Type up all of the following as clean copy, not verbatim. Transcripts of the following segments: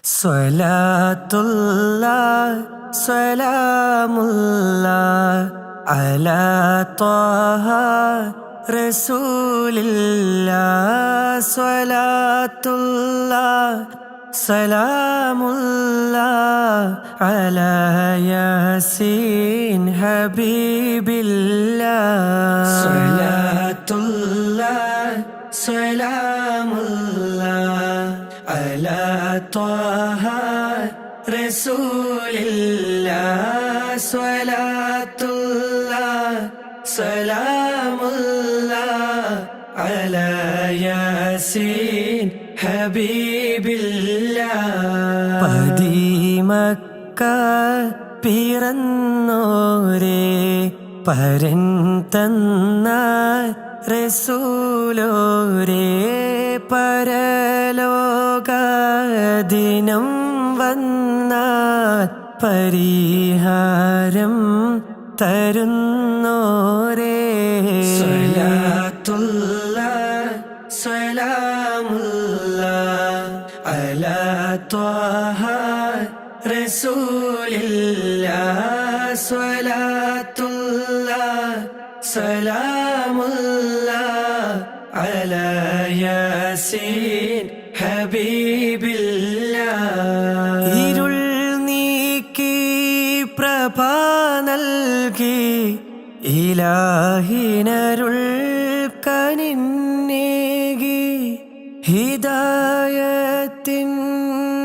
സ്വലാത്തുല്ലാഹ് സ്വലാമുല്ലാഹ് അലാ ത്വാഹ റസൂലില്ലാഹ്. സ്വലാത്തുല്ലാഹ് സലാമുല്ലാഹ് അലാ യാസീൻ ഹബീബില്ലാഹ്. സ്വലാത്തുല്ലാഹ് സലാമുല്ലാഹ് അലാ ത്വാഹ റസൂലില്ലാഹ്. സ്വലാത്തുല്ലാഹ് സലാമുല്ലാഹ് അലാ യാസീൻ ഹബീബില്ലാഹ്. പതിമക്ക പിറന്നോരേ പരൻ തന്ന റസൂലോരേ പരലോകദിനം വന്നാൽ പരിഹാരം തരുന്നോരേ. സ്വലാത്തുല്ലാഹ് സ്വലാമുല്ലാഹ് അലാ ത്വാഹ റസൂലില്ലാഹ്. സ്വലാത്തുല്ലാഹ് സലാമുല്ലാഹ് അലാ യാസീൻ ഹബീബില്ലാഹ്. ഇരുൾ നീക്കി പ്രഭ നൽകി ഇലാഹിനരുൾ കനിന്നേകി ഹിദായത്തിൻ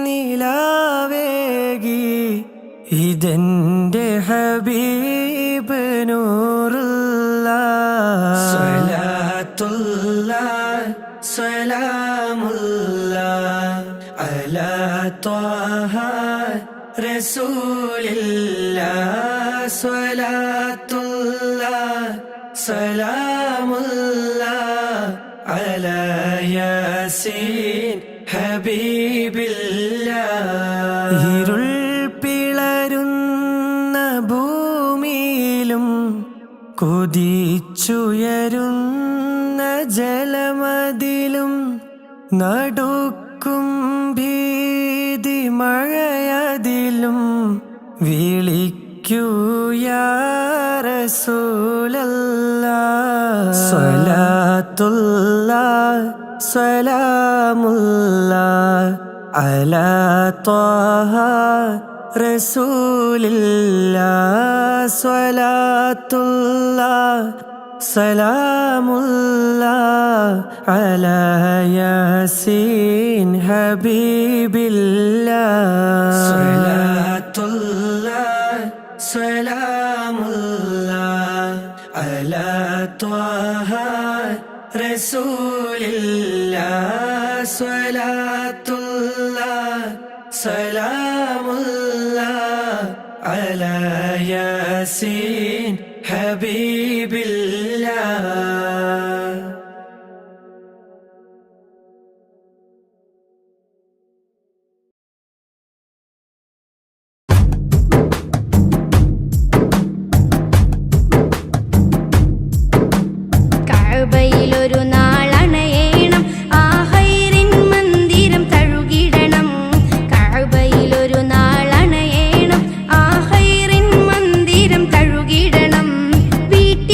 നിലാവേകി ഇതെന്റെ ഹബീബ് നൂറുല്ലാഹ്. സ്വലാത്തുല്ലാഹ് സലാമുല്ലാഹ് അലാ ത്വാഹ റസൂലില്ലാഹ്. സ്വലാത്തുല്ലാഹ് സലാമുല്ലാഹ് അലാ യാസീൻ ഹബീബില്ലാഹ്. ഇരുൾ പിളരുന്ന ഭൂമിയിലും കുതിച്ചുയരുന്ന ജലമതിലും നടുക്കും ഭീതി മഴയതിലും വിളിക്കൂ യാ റസൂലല്ലാഹ്. സ്വലാത്തുല്ലാഹ് സ്വലാമുല്ലാഹ് അലാ ത്വാഹ റസൂലില്ലാഹ്. സ്വലാത്തുല്ലാഹ് സലാമുല്ലാഹ് അലാ യാസീൻ ഹബീബില്ലാഹ്. സ്വലാത്തുല്ലാഹ് സലാമുല്ലാഹ് അലാ ത്വാഹ റസൂലില്ലാഹ്. സ്വലാത്തുല്ലാഹ് സലാമുല്ലാഹ് അലാ യാസീൻ ഹബീബില്ലാഹ്. കഅബയിലൊരു നാളണയേണം, ആ ഹൈറിൻ മന്ദിരം തഴുകിടണം. കഅബയിലൊരു നാളണയേണം, ആ ഹൈറിൻ മന്ദിരം തഴുകിടണം. വീട്ടിൽ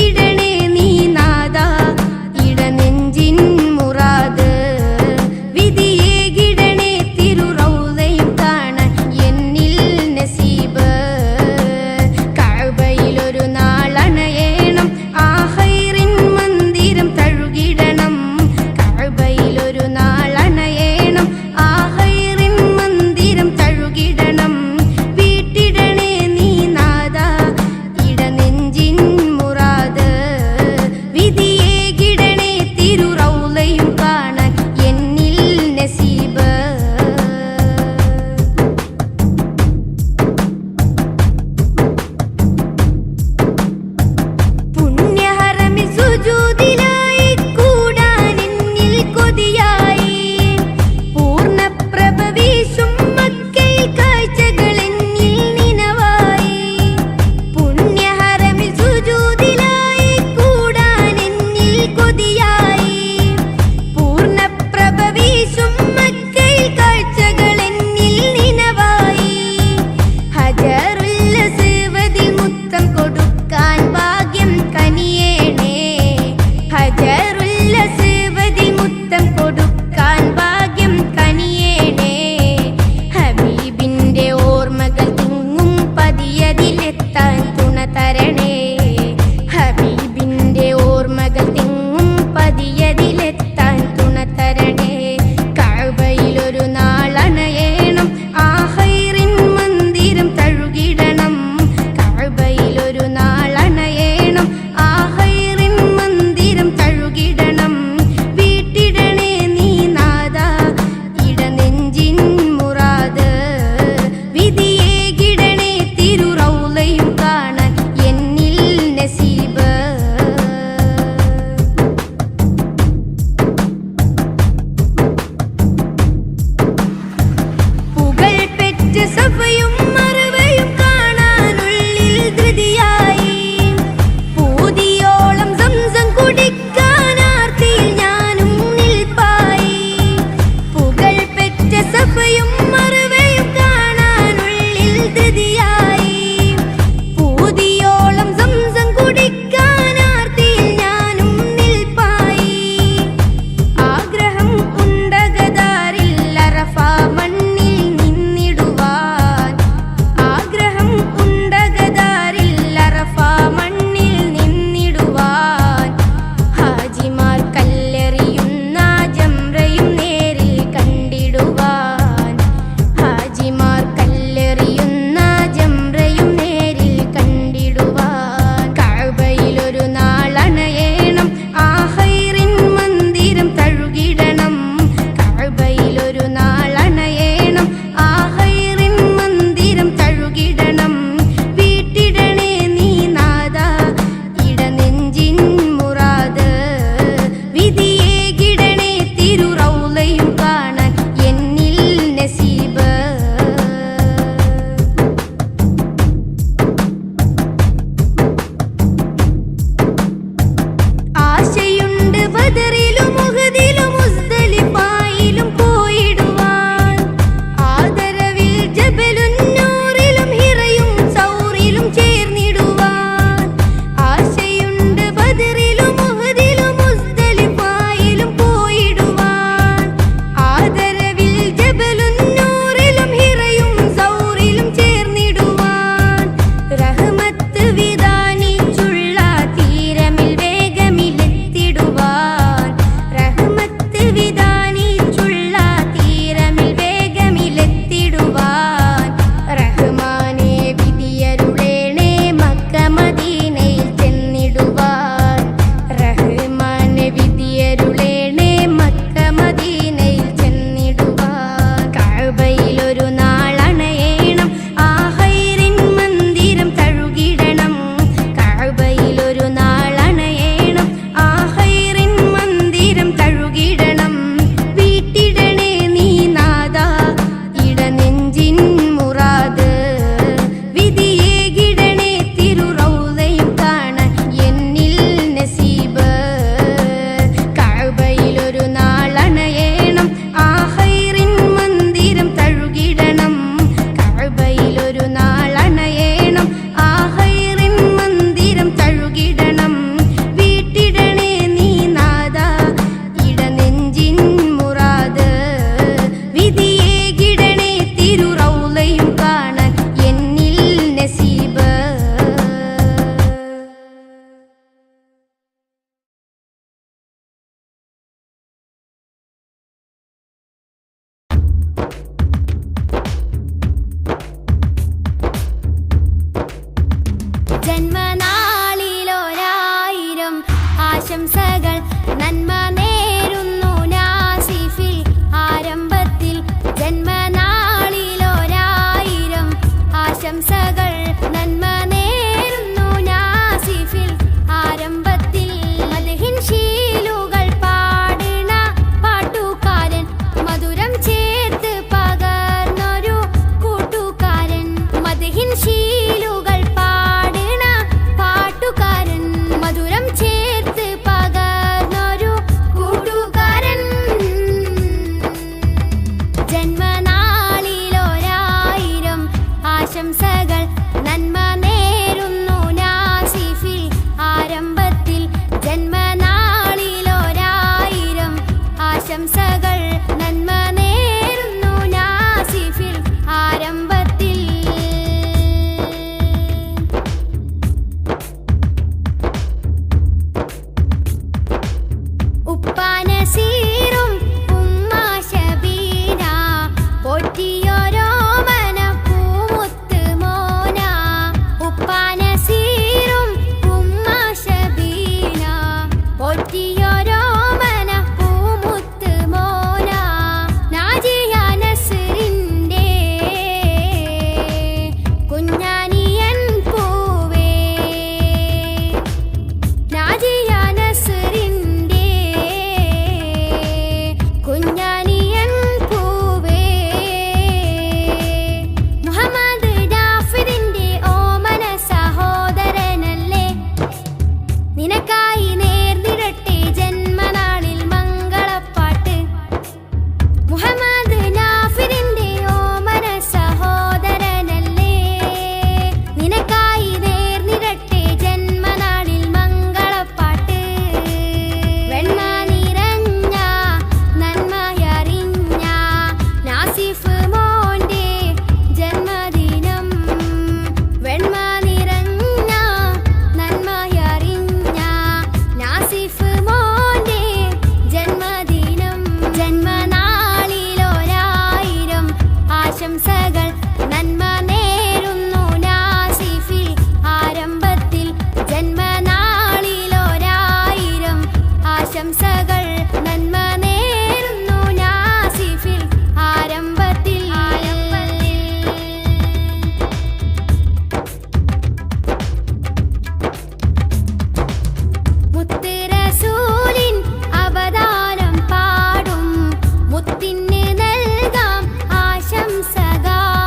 ആശംസകൾ നന്മ നേരുന്നു നാസിഫിൽ ആരംഭത്തിൽ മദ്ഹിൻ ശീലുകൾ പാടിണ പാട്ടുകാരൻ മധുരം ചേർത്ത് പകർന്നൊരു കൂട്ടുകാരൻ മദ്ഹിൻ ശീലുകൾ പാടിണ പാട്ടുകാരൻ മധുരം ചേർത്ത് പകർന്നൊരു കൂട്ടുകാരൻ ജന്മനാളിലൊരായിരം ആശംസകൾ നന്മ നേരുന്നു നാസിഫിൽ ആരംഭത്തിൽ ജന്മനാളിലൊരായിരം ആശംസകൾ നന്മ നേരുന്നു നാസിഫിൽ ആരംഭത്തിൽ ഉപ്പാനസീറും ഉമ്മ ശബീന പോറ്റിയോരോമന പൂമുത്ത് മോന ഉപ്പാനസീറും ഉമ്മ ശബീന പോറ്റിയോരോമന പൂമുത്ത് മോന നാജിയ നസ്റിന്റെ കുഞ്ഞാനിയൻ പൂവേ നാജിയ നസ്റിന്റെ കുഞ്ഞാനിയൻ പൂവേ മുഹമ്മദ് ജാഫറിന്റെ ഓമന സഹോദരനല്ലേ നിനക്കായി നേർന്നിടട്ടെ ജന്മനാളിൽ മംഗളപ്പാട്ട് മുഹമ്മദ് ജാഫറിന്റെ ഓമന സഹോദരനല്ലേ നിനക്കായി നേർന്നിടട്ടെ ജന്മനാളിൽ മംഗളപ്പാട്ട് വെണ്മ നിറഞ്ഞ നന്മയറിഞ്ഞ നാസിഫ് മോന്റെ ജന്മദിനം വെണ്മ നിറഞ്ഞ നന്മയറിഞ്ഞ നാസിഫ് മോന്റെ ജന്മദിനം ജന്മനാളിലൊരായിരം ആശംസകൾ നന്മ നേരുന്നു നാസിഫിൽ ആരംഭത്തിൽ ജന്മനാളിലൊരായിരം ആശംസകൾ നന്മ നേരുന്നു നാസിഫിൽ ആരംഭത്തിൽ മുത്ത് റസൂലിൻ അവതാരം പാടും മുത്തിന് നൽകാം ആശംസഗാനം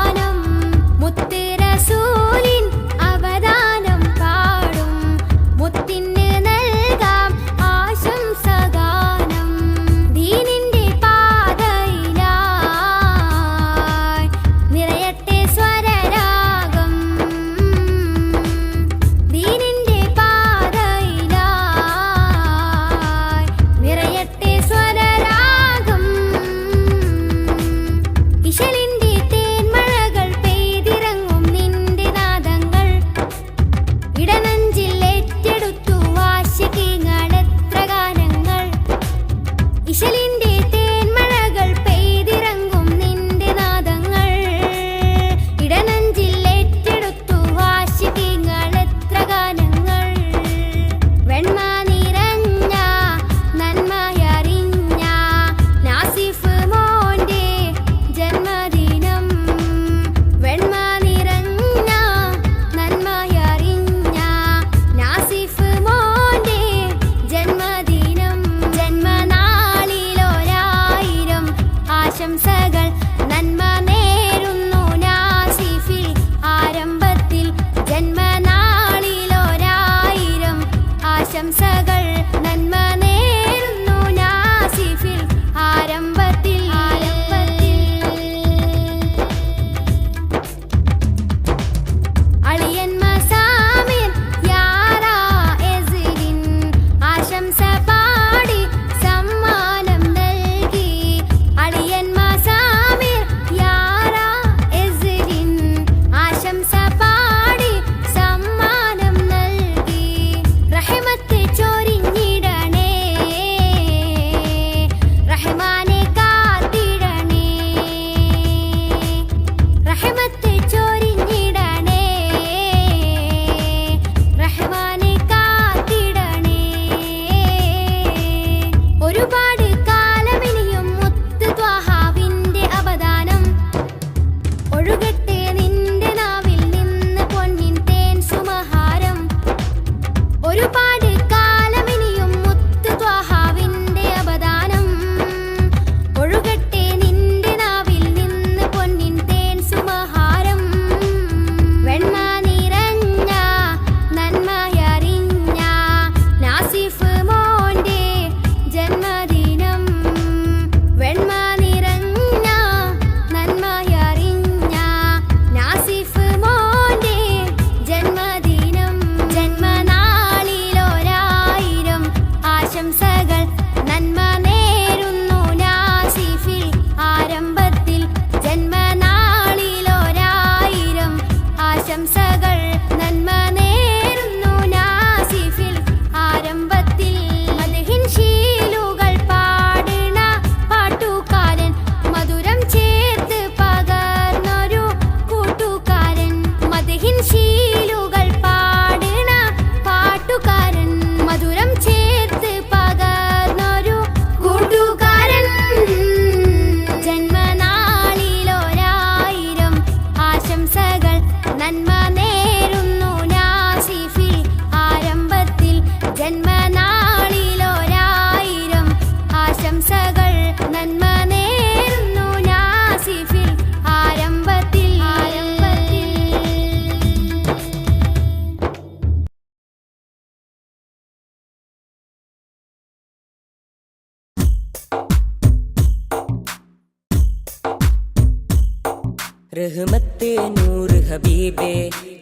റഹ്മത്തെ നൂർ ഹബീബേ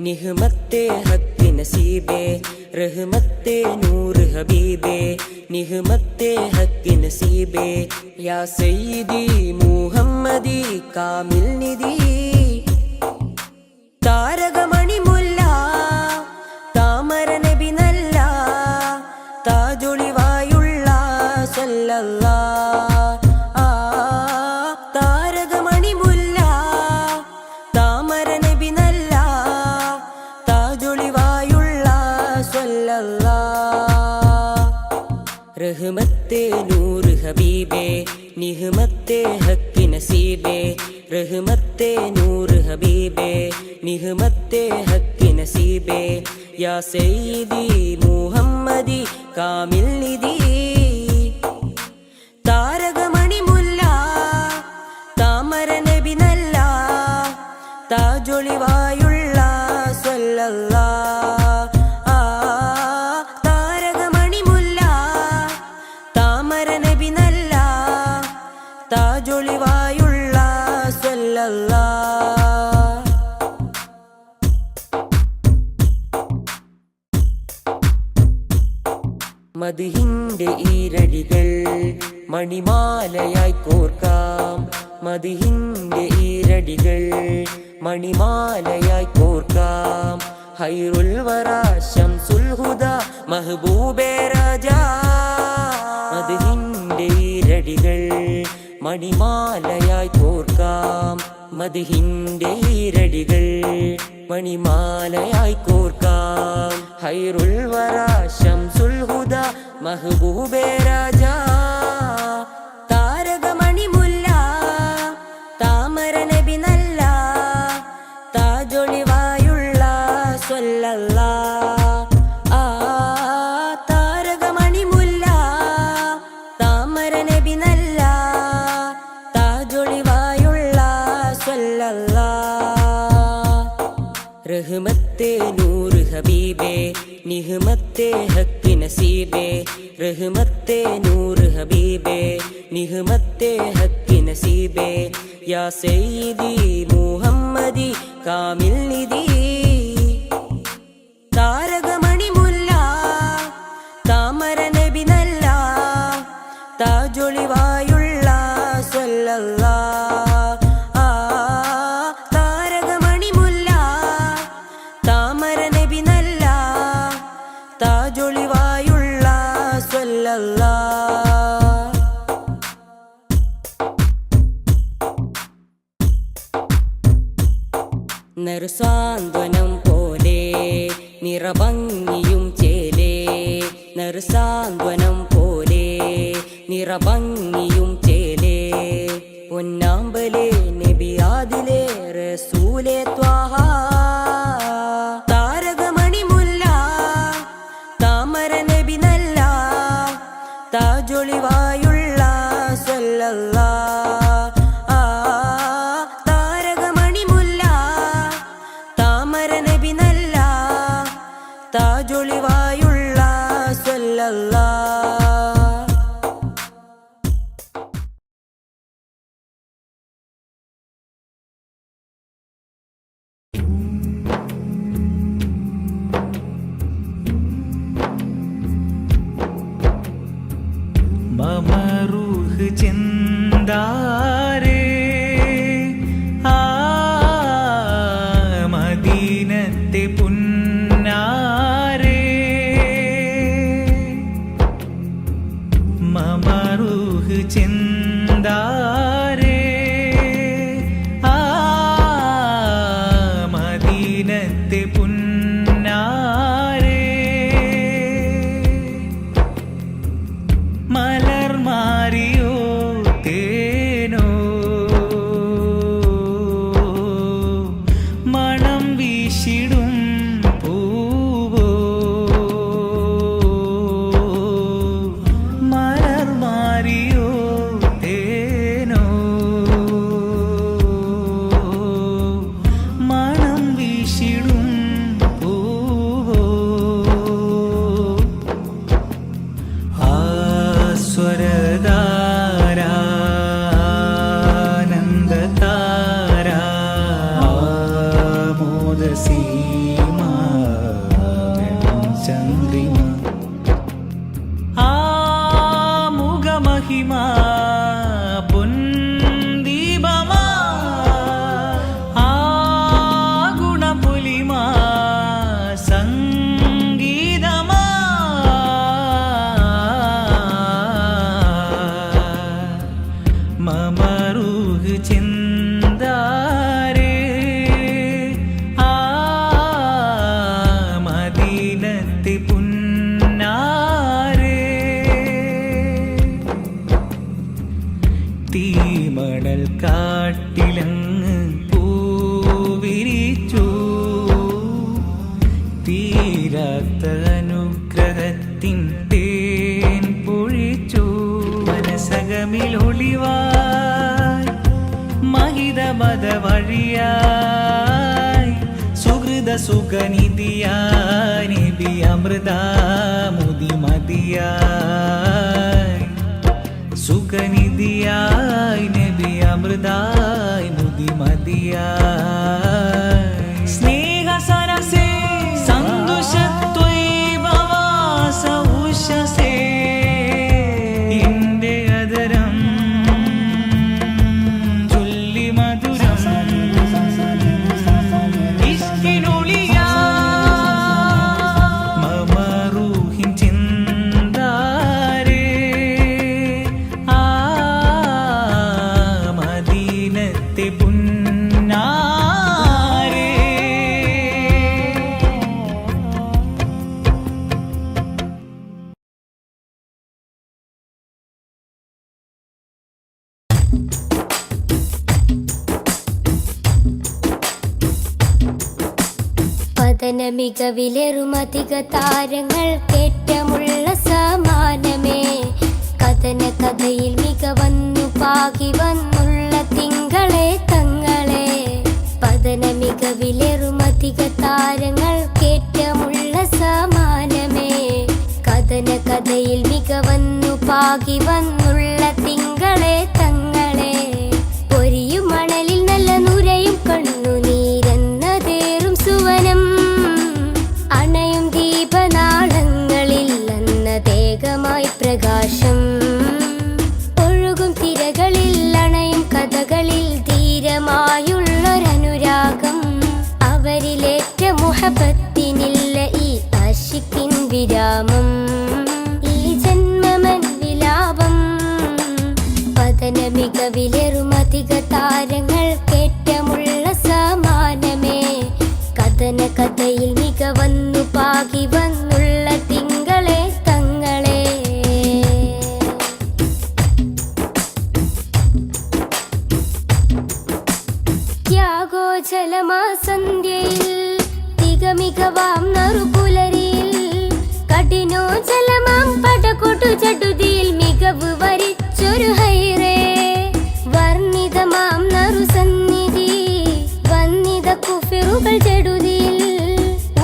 നിഹ്മത്തെ ഹക്ക് നസീബേ റഹ്മത്തെ നൂർ ഹബീബേ നിഹ്മത്തെ ഹക്ക് നസീബേ യാ സയ്യിദി മുഹമ്മദി കാമിൽ നിധി താരകമണി മുല്ല താമര നബി നല്ല താജൊളിവായുള്ള സല്ലല്ലാഹ് താരകമണി മുല്ല താമര നബി നല്ല താജൊളിവായുള്ള സല്ലല്ലാഹ് റഹ്മത്തെ നൂർ ഹബീബേ നിഹ്മത്തെ ഹക്ക് നസീബേ റഹ്മത്തെ നൂർ ഹബീബേ നിഹ്മത്തെ ഹക്ക് നസീബേ യാ സയ്യിദി മുഹമ്മദി കാമിൽ നിധി താരകമണി മുല്ല താമര നബി നല്ല താജൊളിവായുള്ള സല്ലല്ലാഹ് താരകമണി മുല്ല താമര നബി നല്ല താജൊളിവായുള്ള സല്ലല്ലാഹ് മദ്ഹിന്റെ ഈരടികൾ മണിമാലയായി കോർക്കാം മദ്ഹിന്റെ ഈരടികൾ മണിമാലയായി കോർക്കാം ഹൈറുൽ വറ ശംസുൽ ഹുദ മഹബൂബേ രാജാ മദ്ഹിന്റെ ഈരടികൾ മണിമാലയായി കോർക്കാം മദ്ഹിന്റെ ഈരടികൾ മണിമാലയായി കോർക്കാം ഹൈറുൽ വറ ശംസുൽ ഹുദ മഹബൂബേ രാജാ താരകമണി മുല്ല താമര നബി നല്ല താജൊളിവായുള്ള സല്ലല്ലാഹ് താരകമണി മുല്ല താമര നബി നല്ല താജൊളിവായുള്ള സല്ലല്ലാഹ് റഹ്മത്തെ നൂർ ഹബീബേ നിഹ്മത്തെ ഹക്ക് നസീബേ റഹ്മത്തെ നൂർ ഹബീബേ നിഹ്മത്തെ ഹക്ക് നസീബേ യാ സയ്യിദി മുഹമ്മദി കാമിൽ നിധി താരകമണി മുല്ല താമര നബി നല്ല താജൊളിവായുള്ള സല്ലല്ലാഹ് താരകമണി മുല്ല താമര നബി നല്ല താജൊളിവായുള്ള സല്ലല്ലാഹ് നറുസാന്ത്വനം പോലെ നിറഭംഗിയും ചേലേ നറുസാന്ത്വനം പോലെ നിറഭംഗിയും ചേലേ പൊന്നാമ്പലേ നബിയാദിലേ റസൂലേ ത്വാഹ താരകമണി മുല്ല താമര നബി നല്ല താജൊളിവായുള്ള സല്ലല്ലാഹ് താരകമണി മുല്ല താമര നബി നല്ല താജൊളിവായുള്ള സല്ലല്ലാഹ് വഴിയായി സുഹൃത സുഖനിധിയായി നബി അമൃത മുദിമതിയായി സുഖനിധിയായി നബി അമൃതായി മുദിമതിയായി സ്നേഹ സരസേ സന്തോഷത്വൈഭവാസ ഉഷസേ ഇന്റെ അതരം ചൊല്ലി മധുരം ഇഷ്കിനൊളിയാ മമറൂഹിൻ ചിന്താരേ ആ മദീനത്തെ പുന്നാരേ പതന മികവിലേറുമധിക താരങ്ങൾ കേറ്റമുള്ള സമാനമേ കഥന കഥയിൽ മികവന്നു പാകി വന്നുള്ള തിങ്കളെ തങ്ങളെ പതന മികവിലേറുമധിക താരങ്ങൾ കേറ്റമുള്ള സമാനമേ കഥന കഥയിൽ മികവന്നു പാകി വന്നുള്ള തിങ്കളെ തങ്ങളെ പൊരിയും മണലിൽ നല്ല നുരയും കണ്ണുനീരെന്നതേറും സുവനം അണയും ദീപനാളങ്ങളിൽ അന്നതേകമായി പ്രകാശം ഒഴുകും തിരകളിൽ അണയും കഥകളിൽ ധീരമായുള്ളൊരനുരാഗം അവരിലേറ്റ മുഹബത്തിനില്ല ഈ ആശിക്കിൻ വിരാമം ഈ ജന്മമൻ വിലാപം പതന മികവിലേറുമധിക താരങ്ങൾ കേറ്റമുള്ള സമാനമേ കഥന കഥയിൽ മികവന്നു പാകി വന്നുള്ള തിങ്കളെ തങ്ങളെ ത്യാഗോജലമാ സന്ധ്യയിൽ തികമികവാം നറുപുലരിയിൽ കഠിനോജലമാം പടകൊട്ടു ചടുതിയിൽ മികവ് വരിച്ചൊരു ഹൈറേ വർണ്ണിതമാം നറുസന്നിധി വന്നിത കുഫിറുകൾ ചെടുതിയിൽ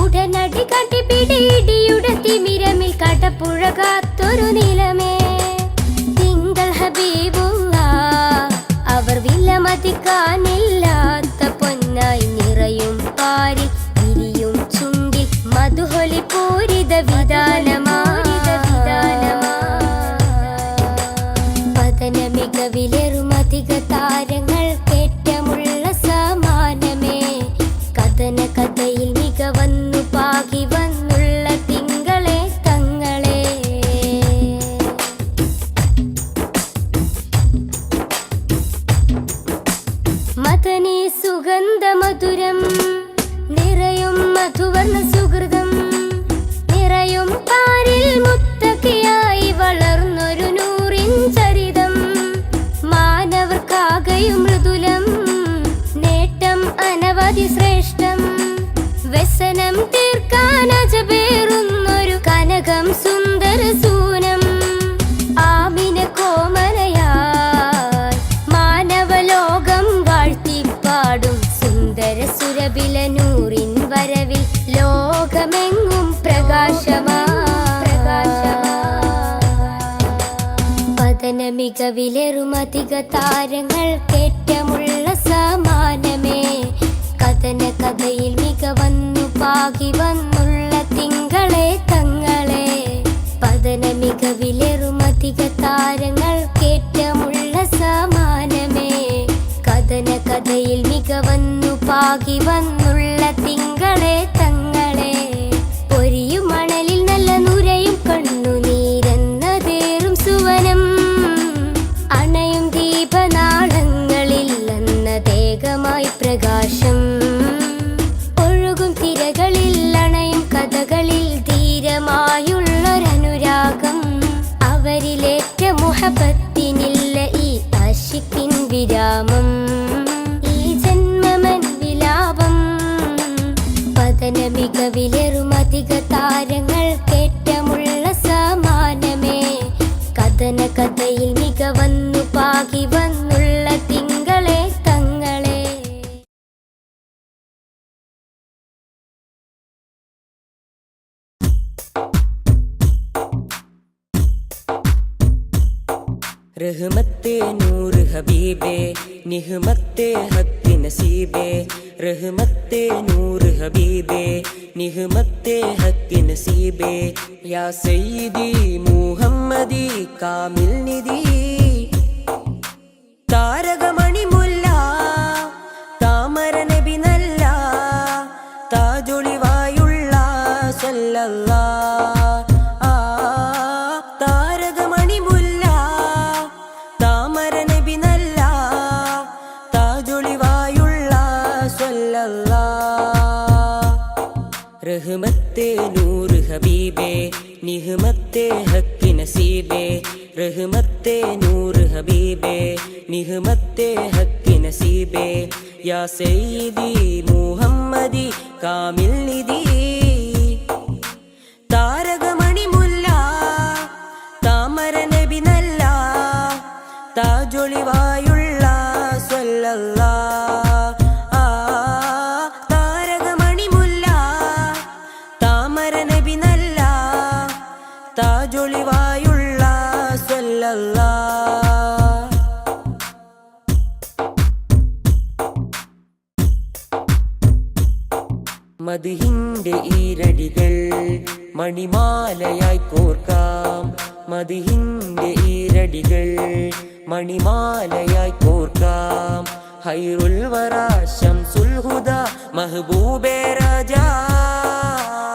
ഉടനടി കാട്ടിപ്പിടിയിടിയുടെ തിമിരമിൽ കടപ്പുഴ കാത്തൊരു നിലമേ തിങ്കൾ ഹബീബുള്ള അവർ വിലമതിക്കാനില്ലാത്ത പൊന്നായി നിറയും പാരിൽ വിരിയും ചുണ്ടിൽ മധുഹൊലി പൂരിത വിധാനമാ പതന മികവിലേറുമധിക താരങ്ങൾ കേറ്റമുള്ള സമാനമേ കഥന കഥയിൽ മികവന്നു പാകി വന്നുള്ള തിങ്കളെ തങ്ങളെ മദനി സുഗന്ധ മധുരം നിറയും മധുവർണ്ണ സുഹൃതം നിറയും പാരിൽ മുത്തക്കിയായി വളർന്നൊരു നൂറിൻ ചരിതം മാനവർക്കാകയും മൃദുലം നേട്ടം അനവധി ശ്രേഷ്ഠം വ്യസനം തീർക്കാൻ അജബേറുന്നൊരു കനകം സുന്ദര സൂനം ആമിന കോമലയായി മാനവലോകം വാഴ്ത്തിപ്പാടും സുന്ദര സുരബില നൂറിൻ വരവിൽ ലോകമെങ്ങും പ്രകാശമാ പതന മികവിലേറുമധിക താരങ്ങൾ കേറ്റമുള്ള സമാനമേ കഥന കഥയിൽ മികവന്നു പാകി വന്നുള്ള തിങ്കളെ തങ്ങളെ പതന മികവിലേറുമധിക താരങ്ങൾ കേറ്റമുള്ള സമാനമേ കഥന കഥയിൽ മികവന്നു പാകി വന്നുള്ള തിങ്കളെ തങ്ങളെ പൊരിയും മണലിൽ നല്ല നുരയും കണ്ണുനീരെന്നതേറും സുവനം അണയും ദീപനാളങ്ങളിൽ അന്നതേകമായി പ്രകാശം ഒഴുകും തിരകളിൽ അണയും കഥകളിൽ ധീരമായുള്ളൊരനുരാഗം അവരിലേറ്റ മുഹബത്തിനില്ല ഈ ആശിക്കിൻ വിരാമം ഈ ജന്മമൻ വിലാപം പതന മികവിലേറുമധിക താരങ്ങൾ കേറ്റമുള്ള സമാനമേ കഥന കഥയിൽ മികവന്നു പാകി വന്നുള്ള തിങ്കളെ തങ്ങളെ റഹ്മത്തെ നൂറ് ഹബീബേ നിഹ്മത്തെ ഹക്ക് നസീബേ റഹ്മത്തെ നൂറ് ഹബീബേ നിഹ്മത്തെ ഹക്ക് നസീബേ യാ സയ്യിദി മുഹമ്മദി കാമിൽ നിധി താരകമണി മുല്ല താമര നബി നല്ല താജൊളിവായുള്ള സല്ലല്ലാഹ് താരകമണി മുല്ല താമര നബി നല്ല താജൊളിവായുള്ള സല്ലല്ലാഹ് റഹ്മത്തെ നൂറ് ഹബീബേ നിഹ്മത്തെ ഹക്ക് നസീബേ റഹ്മത്തെ നൂറ് ഹബീബേ നിഹ്മത്തെ ഹക്ക് നസീബേ യാ സയ്യിദി മുഹമ്മദി കാമിൽ നിധി താരകമണി മുല്ല താമര നബി നല്ല താജൊളിവായുള്ള സല്ലല്ലാഹ് താരകമണി മുല്ല താമര നബി നല്ല താജൊളിവായുള്ള സല്ലല്ലാഹ് മദ്ഹിന്റെ ഈരടികൾ മണിമാലയായി കോർക്കാം മദ്ഹിന്റെ ഈരടികൾ മണിമാലയായി കോർക്കാം ഹൈറുൽ വറ ശംസുൽ ഹുദ മഹബൂബേ രാജാ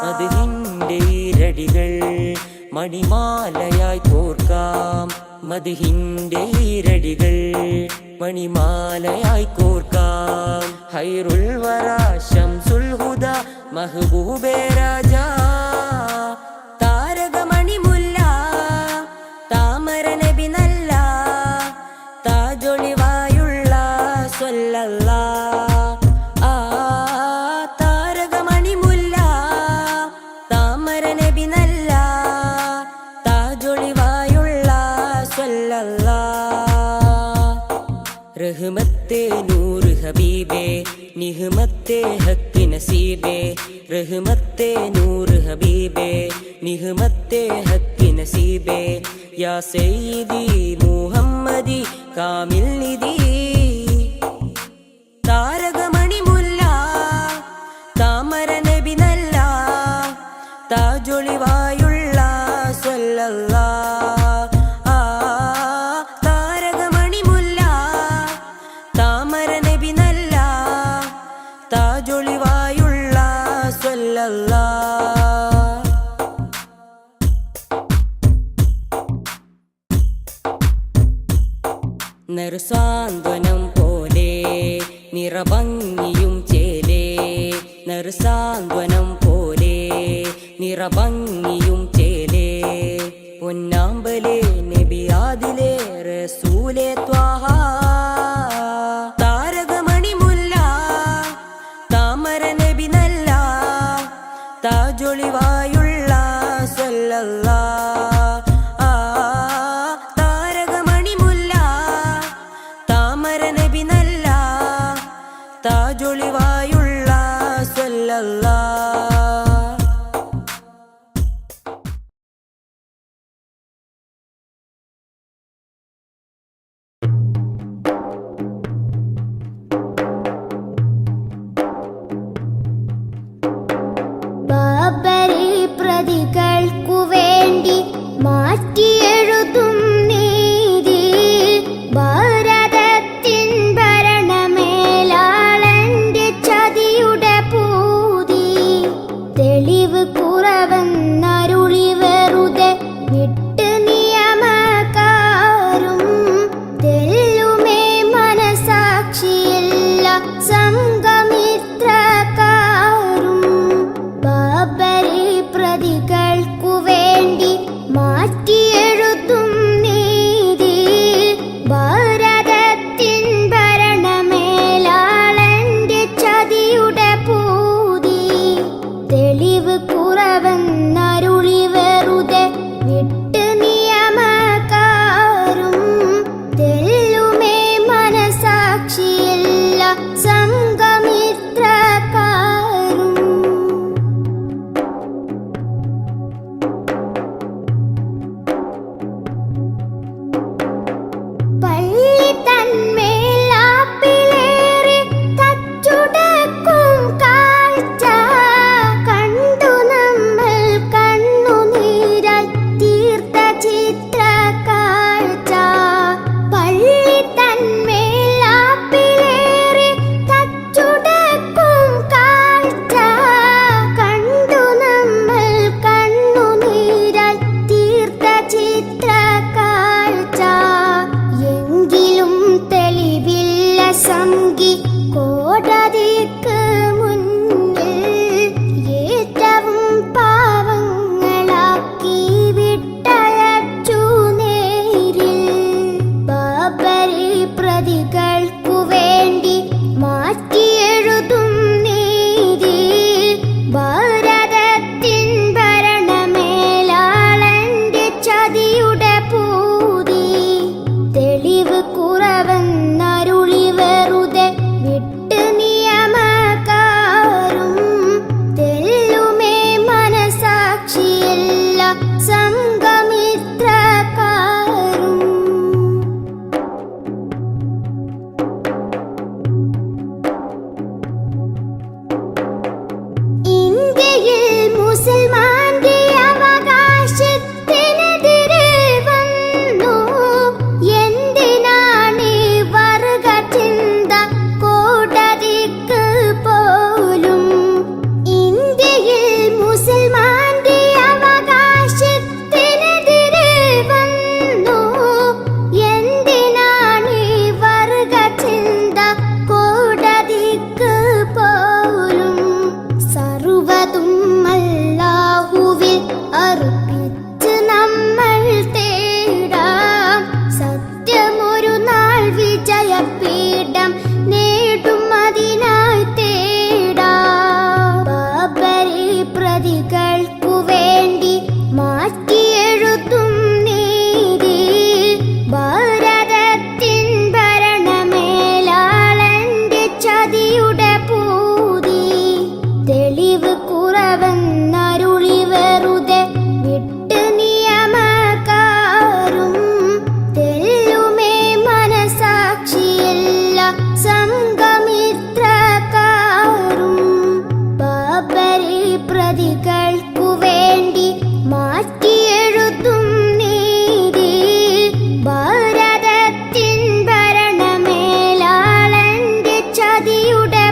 മദ്ഹിന്റെ ഈരടികൾ മണിമാലയായി കോർക്കാം മദ്ഹിന്റെ ഈരടികൾ മണിമാലയായി കോർക്കാം ഹൈറുൽ വറ ശംസുൽ ഹുദ മഹബൂബേ രാജാ താരകമണി മുല്ല താമര നബി നല്ല താജൊളിവായുള്ള സല്ലല്ലാഹ് താരകമണി മുല്ല താമര നബി നല്ല താജൊളിവായുള്ള സല്ലല്ലാഹ് റഹ്മത്തെ നൂറ് ഹബീബേ നിഹ്മത്തെ ഹക്ക് നസീബേ റഹ്മത്തെ നൂറ് ഹബീബേ നിഹ്മത്തെ ഹക്ക് നസീബേ യാ സയ്യിദി മുഹമ്മദി കാമിൽ നിധി താരകമണി മുല്ല താമര നബി നല്ല താജൊളിവായുള്ള സല്ലല്ലാഹ് താരകമണി മുല്ല താമര നബി നല്ല താജൊളിവായുള്ള സല്ലല്ലാഹ് നറുസാന്ത്വനം പോലെ നിറഭംഗിയും ചേലേ നറുസാന്ത്വനം പോലെ നിറഭംഗിയും ചേലേ പൊന്നാമ്പലേ നബിയാദിലേ റസൂലേ ത്വാഹ താരകമണി മുല്ല താമര നബി നല്ല താജൊളിവായുള്ള സല്ലല്ലാഹ് താരകമണി മുല്ല താമര നബി നല്ല താജൊളിവായുള്ള സല്ലല്ലാഹ് ബാബരി പ്രതികൾക്കു വേണ്ടി മാറ്റിയെഴുതും നീതി ഭാരതത്തിൻ ഭരണമേലാളന്റെ ചതിയുടെ പൂതി തെളിവ് കുറവെന്നരുളി വെറുതെ വിട്ട് നിയമക്കാരും തെല്ലുമേ മനസാക്ഷിയില്ല സംഘമിത്രക്കാരും ബാബരി പ്രതികൾക്കു വേണ്ടി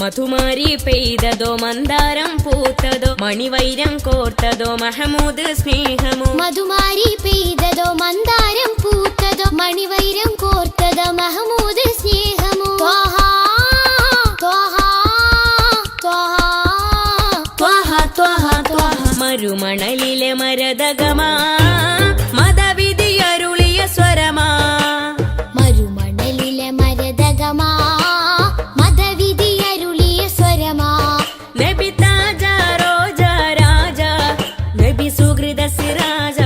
മധുമാരി പെയ്തതോ മന്ദാരം പൂത്തതോ മണിവൈരം കോർത്തതോ മഹമൂദ് സ്നേഹമോ മധുമാരി പെയ്തതോ മന്ദാരം പൂത്തതോ മണിവൈരം കോർത്തതോ മഹമൂദ് സ്നേഹമോ ത്വഹ ത്വഹ ത്വഹ ത്വഹ ത്വഹ ത്വഹ മരുമണലിലെ മരതകമാ മതവിധിയരുളിയ സ്വരമാ മരുമണലിലെ മരതകമാ മതവിധിയരുളിയ സ്വരമാ നബി താജ റോജ രാജ നബി സുഹൃദ സിരാജ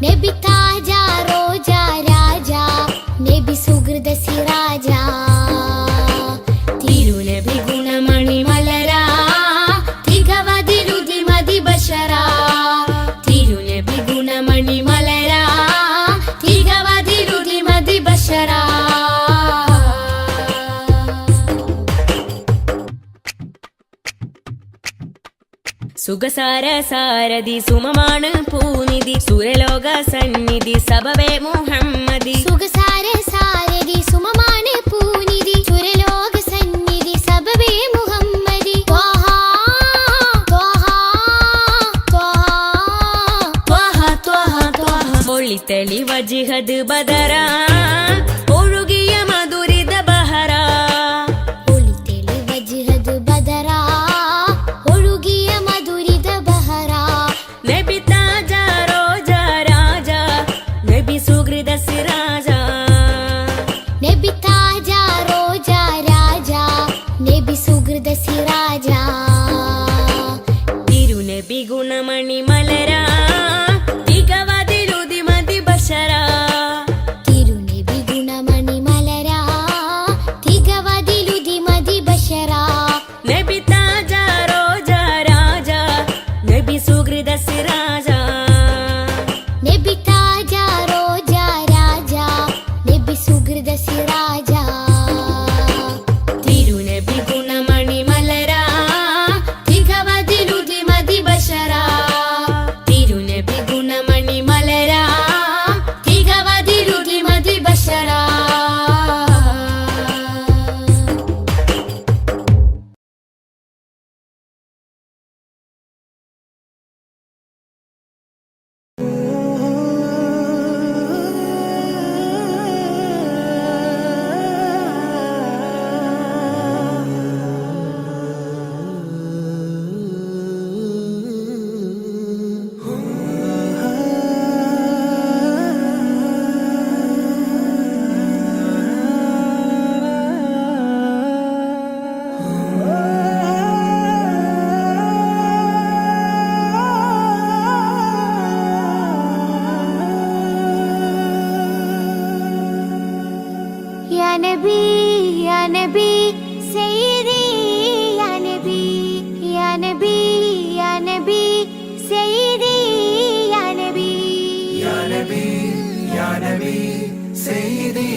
നബി താജ റോജ രാജ നബി സുഹൃദ സിരാജ തിരുനബി ഗുണമണി മലരാ തികവതിലുതി മതി ബശരാ തിരുനബി ഗുണമണി മലരാ തികവതിലുതി മതി ബശരാ സുഖസാര സാരഥി സുമമാണ് പൂനിധി സുരലോക സന്നിധി സബവേ മുഹമ്മദി സുഖസാര സാരഥി സുമമാണ് പൂനിധി ചുരലോക സന്നിധി സബബേ മുഹമ്മദി ത്വഹ ത്വഹ ത്വഹ ത്വഹ ത്വഹ ത്വഹ ഒളിത്തളി വജിഹദ് ബദരാ ഒഴുകിയ മധുരിത ബഹരാ ഒളിതെളി വജ്ഹദ് ബദറാ ഒഴുകിയ മധുരിത ബഹറാ നബി താജ റോജ രാജ നബി സുഹൃദ സിരാജ നബി താജ റോജ രാജ നബി സുഹൃദ സിരാജ തിരുനബി ഗുണമണി മലരാ തികവതിലുതി മതി ബശരാ തിരുനബി ഗുണമണി മലരാ തികവതിലുതി മതി ബശറാ നബി താജ റോജ രാജ നബി സുഹൃദ സിരാജ നബി താജ റോജ രാജ നബി സുഹൃദ സിരാജ തിരുനബി ഗുണമണി മലരാ തികവതിലുതി മതി ബശരാ തിരുനബി ഗുണമണി മലരാ തികവതിലുതി മതി ബശരാ या नबी सैयदी या नबी या नबी या नबी सैयदी या नबी या नबी या नबी सैयदी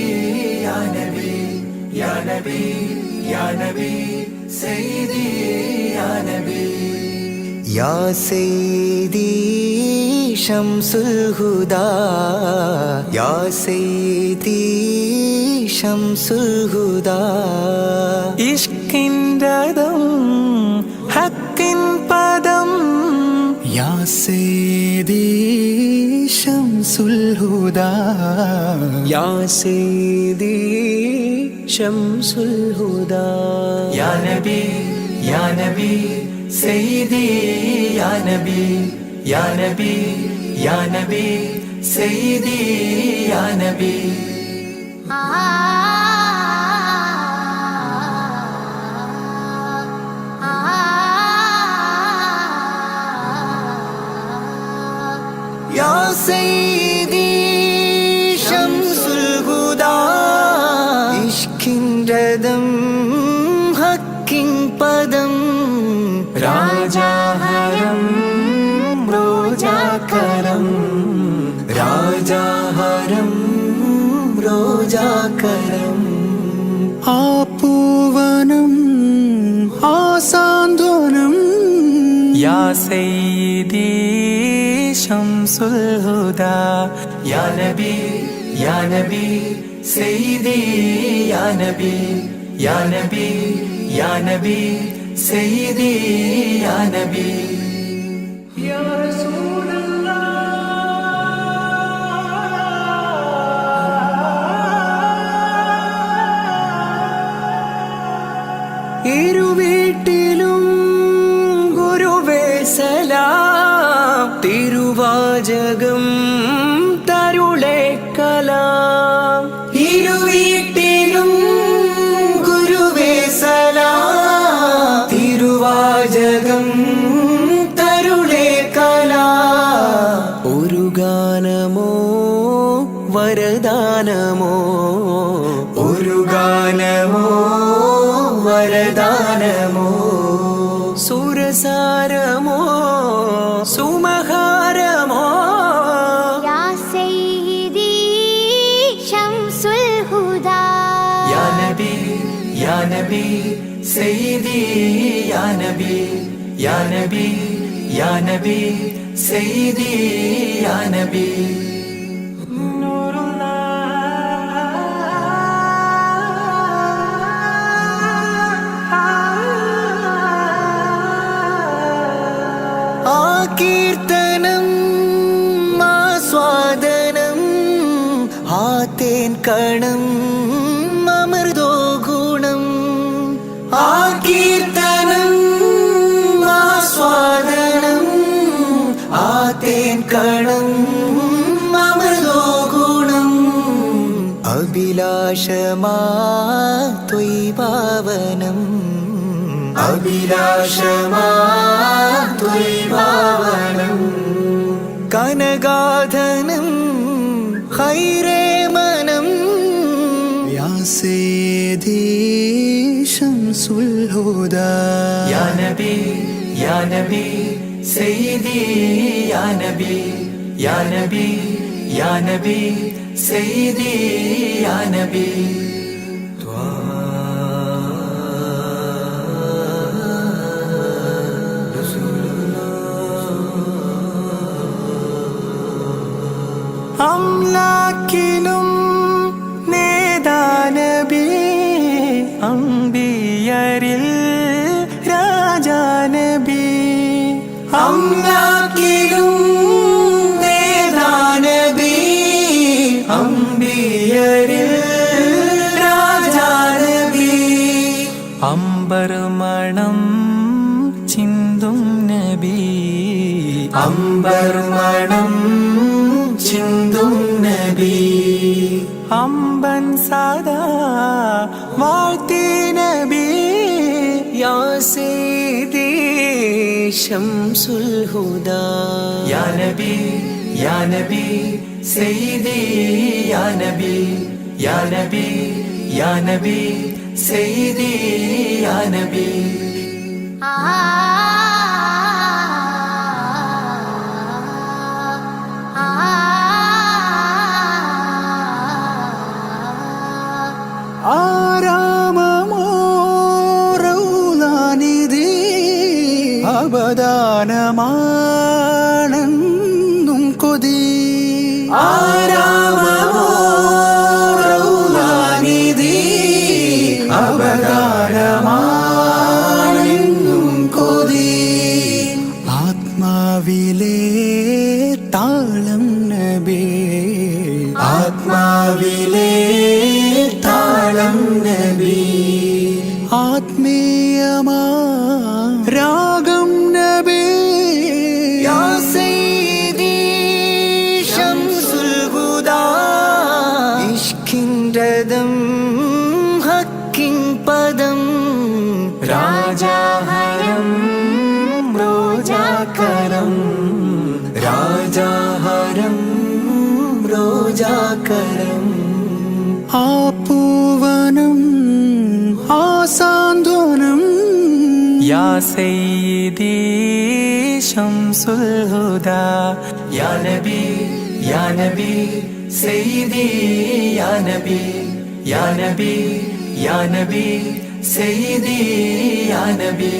या नबी या नबी या नबी सैयदी या नबी या सैयदी शम्सुल हुदा या सैयदी शम्सुल हुदा इश्किन रदम हक्किन पदम या सैयदी शम्सुल हुदा या सैयदी शम्सुल हुदा या नबी सैयदी या नबी या नबी या नबी सैयदी या नबी या सैयदी शम्सुल हुदा इश्किन रदम हक्किन पदम राजा हरम रोजा करम राजा हरम रोजा करम आपूवनम आसांध्वनम या सैयदी शम्सुल हुदा या नबी सैयदी या नबी या नबी या नबी सैयदी या नबी या रसूल ഇരുവീട്ടിലും ഗുരുവേ സലാം തിരുവാചകം തരുളേ കലാം ഇരുവീട്ടിലും ഗുരുവേ സലാം തിരുവാചകം തരുളേ കലാം ഒരു ഗാനമോ വരദാനമോ ഒരു ഗാനമോ വരദാനമോ സുരസാരമോ സുമഹാരമോ യാ സയ്യിദി ശംസുൽ ഹുദാ या नबी सैयदी या नबी या नबी या नबी सैयदी या नबी കീർത്തനം ആസ്വാദനം ആതേൻ കണം അമൃതോ ഗുണം ആ കീർത്തനം ആസ്വാദനം ആതേൻ കണം അമൃതോ ഗുണം അഭിലാഷമാ ത്വൈഭാവനം അഭിലാഷമാ ത്വൈഭാവനം കനകാധനം ഖൈരേ മനം യാ സയ്യിദി ശംസുൽ ഹുദാ या नबी सैयदी या नबी या नबी या नबी सैयदी या नबी അംലാക്കിലും നേദാനബി അംബിയരിൽ രാജാനബി അംലാക്കിലും നേദാനബി അംബിയരിൽ രാജാനബി അംബർ മണം ചിന്തും നബി അംബർ മണം ചിന്തും നബി അമ്പൻ സദാ വാഴ്ത്തി നബി യാ സയ്യിദി ശംസുൽ ഹുദാ या नबी सैयदी या नबी या नबी या नबी सैयदी या नबी ആരാമമോ റൗലാനിധി അബദാനമാണെന്നും കൊതി ആരാമമോ റൗലാനിധി അബദാനമാണെന്നും കൊതി ആത്മാവിലെ താളം നബി ആത്മാവിലെ താളം നബി ആത്മീയമാ രാഗം നബി യാ സയ്യിദി ശംസുൽ ഹുദാ ഇഷ്കിൻ രഥം ഹക്കിൻ പദം രാജാഹരം റോജാകരം രാജാഹരം റോജാകരം ആ പൂവനം ആ സാന്ത്വനം या सैयदी शम्सुल हुदा या नबी सैयदी या नबी या नबी या नबी सैयदी या नबी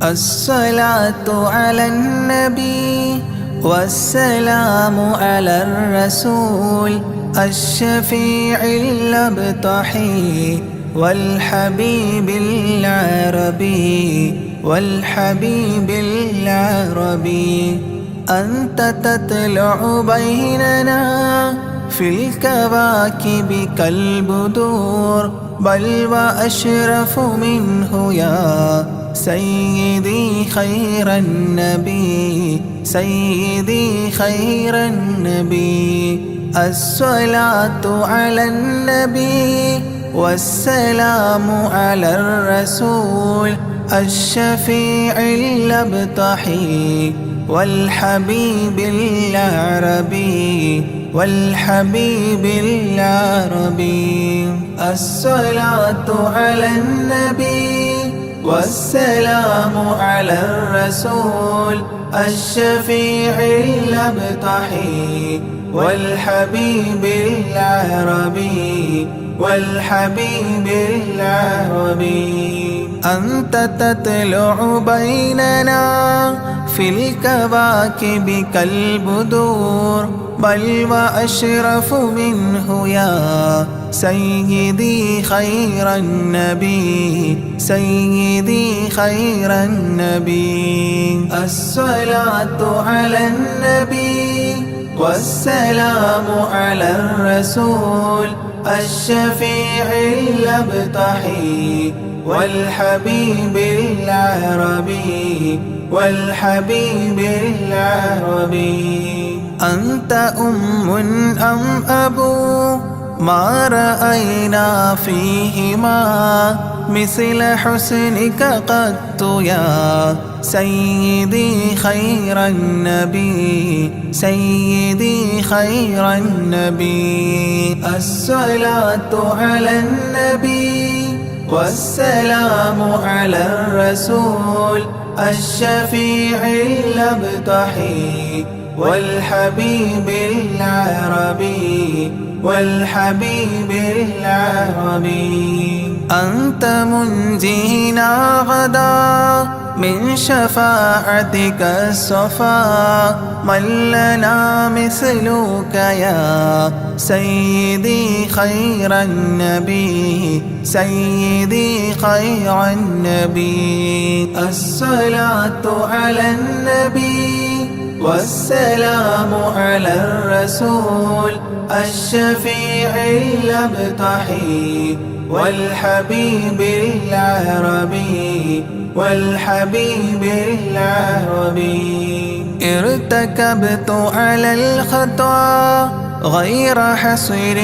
الصلاة على النبي والسلام على الرسول الشفيع الأبطحي والحبيب العربي والحبيب العربي أنت تطلع بيننا في الكواكب كالبدور بل وأشرف منه يا سيدي خير النبي سيدي خير النبي الصلاة على النبي والسلام على الرسول الشفيع الأبطحي والحبيب العربي والحبيب العربي الصلاة على النبي والسلام على الرسول الشفيع الأبطحي والحبيب العربي والحبيب العربي أنت تطلع بيننا في الكواكب كالبدور بل وأشرف منه يا سيدي خير النبي سيدي خير النبي الصلاة على النبي والسلام على الرسول الشفيع الأبطحي والحبيب العربي والحبيب العربي أنت أم أم أبو ما رأينا فيهما مثل حسنك قط يا سيدي خير النبي سيدي خير النبي الصلاة على النبي والسلام على الرسول الشفيع الأبطحي والحبيب العربي والحبيب العربي أنت منجينا غدا من شفاعتك الصفا من لنا مثلك يا سيدي خير النبي سيدي خير النبي الصلاة على النبي والسلام على الرسول الشفيع الأبطحي والحبيب العربي والحبيب العربي ارتكبت على الخطا غير حصر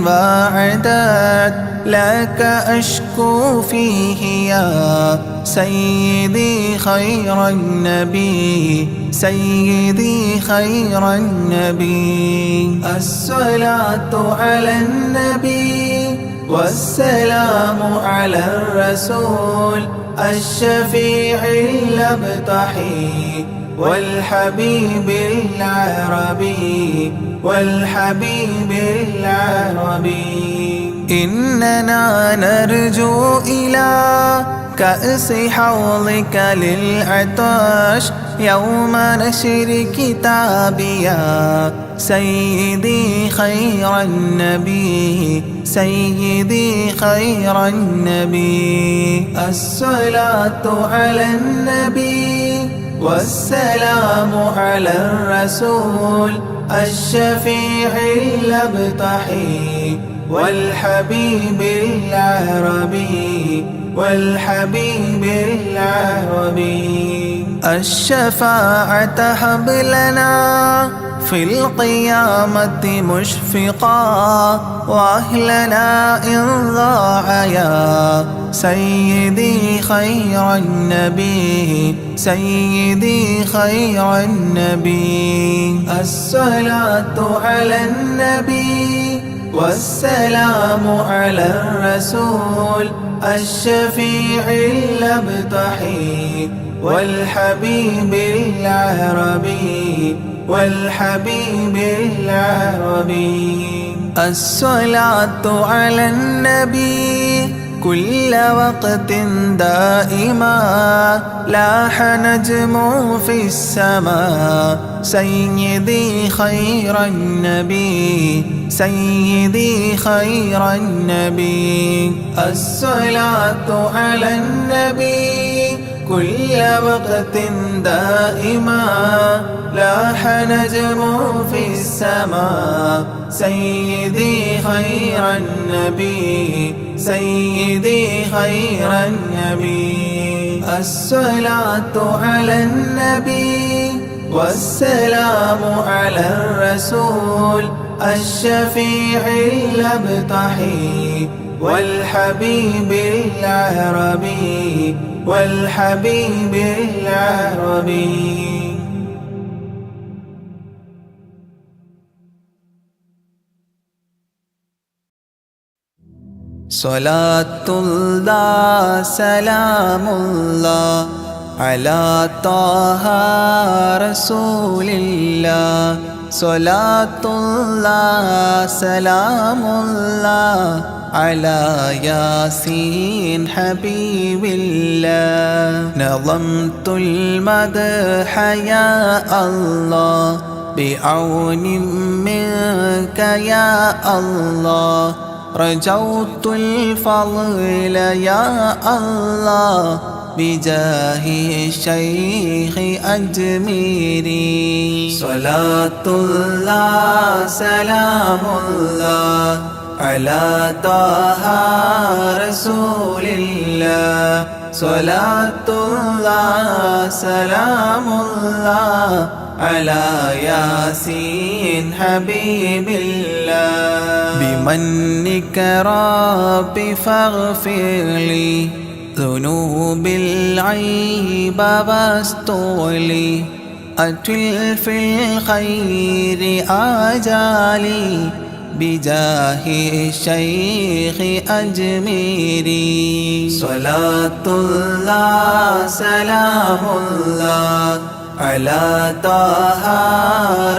وعداد لك أشكو فيه يا سيدي خير النبي سيدي خير النبي الصلاة على النبي والسلام على الرسول الشفيع الأبطحي والحبيب العربي والحبيب العربي إننا نرجو إلى كأس حوضك للعطش يوم نشر كتابي يا سيدي خير النبي سيدي خير النبي الصلاة على النبي والسلام على الرسول الشفيع الأبطحي والحبيب العربي والحبيب العربي الشفاعة هب لنا في القيامة مشفقا وأهلنا إن ضاع يا سيدي خير النبي سيدي خير النبي الصلاة على النبي والسلام على الرسول الشفيع الأبطحي والحبيب العربي والحبيب العربي الصلاة على النبي كل وقت دائما لاح نجم في السماء سيدي خير النبي سيدي خير النبي الصلاة على النبي كل وقت دائما لاح نجم في السماء سيدي خير النبي سيدي خير النبي الصلاة على النبي والسلام على الرسول الشفيع الأبطحي والحبيب العربي والحبيب العربي. صلاة الله سلام الله على طه رسول الله صلاة الله سلام الله على ياسين حبيب الله نظمت المدح يا الله بعون منك يا الله رجوت الفضل يا الله بجاه الشيخ أجميري صلاة الله سلام الله على طه رسول الله صلاة الله سلام الله على ياسين حبيب الله بمنك ربي فاغفر لي ذنوب العيب واستغلي أتل في الخير آجالي بجاه الشيخ أجميري صلاة الله سلام الله على طه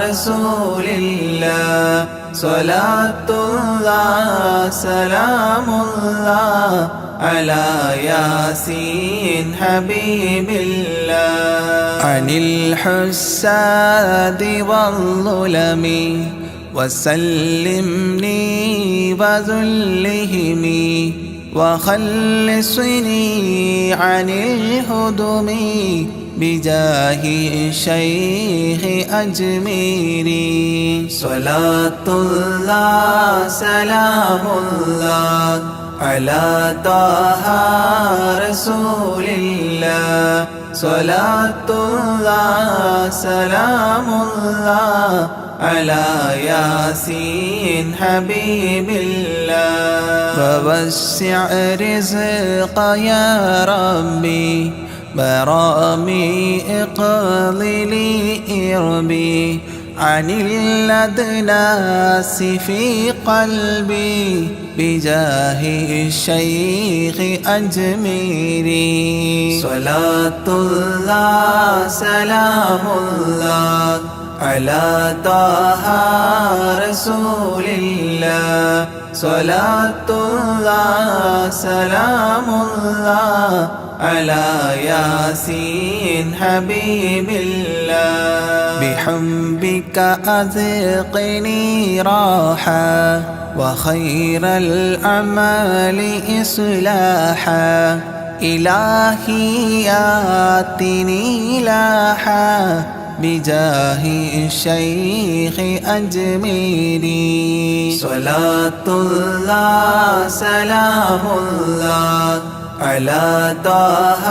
رسول الله صلاة الله سلام الله على ياسين حبيب الله عن الحساد والظلم وسلمني وذلهم وخلصني عن الهدم بجاه الشيخ أجميري صلاة الله سلام الله على طه رسول الله صلاة الله سلام الله على ياسين حبيب الله فوسع رزق يا ربي برامي اقللي إربي عن الأدناس في قلبي بجاه الشيخ أجميري صلاة الله سلام الله على طه رسول الله صلاة الله سلام الله على ياسين حبيب الله بحبك أذقني راحة وخير الأعمال إصلاحا إلهي آتني لاحا بجاه الشيخ أجميري صلاة الله سلام الله على طه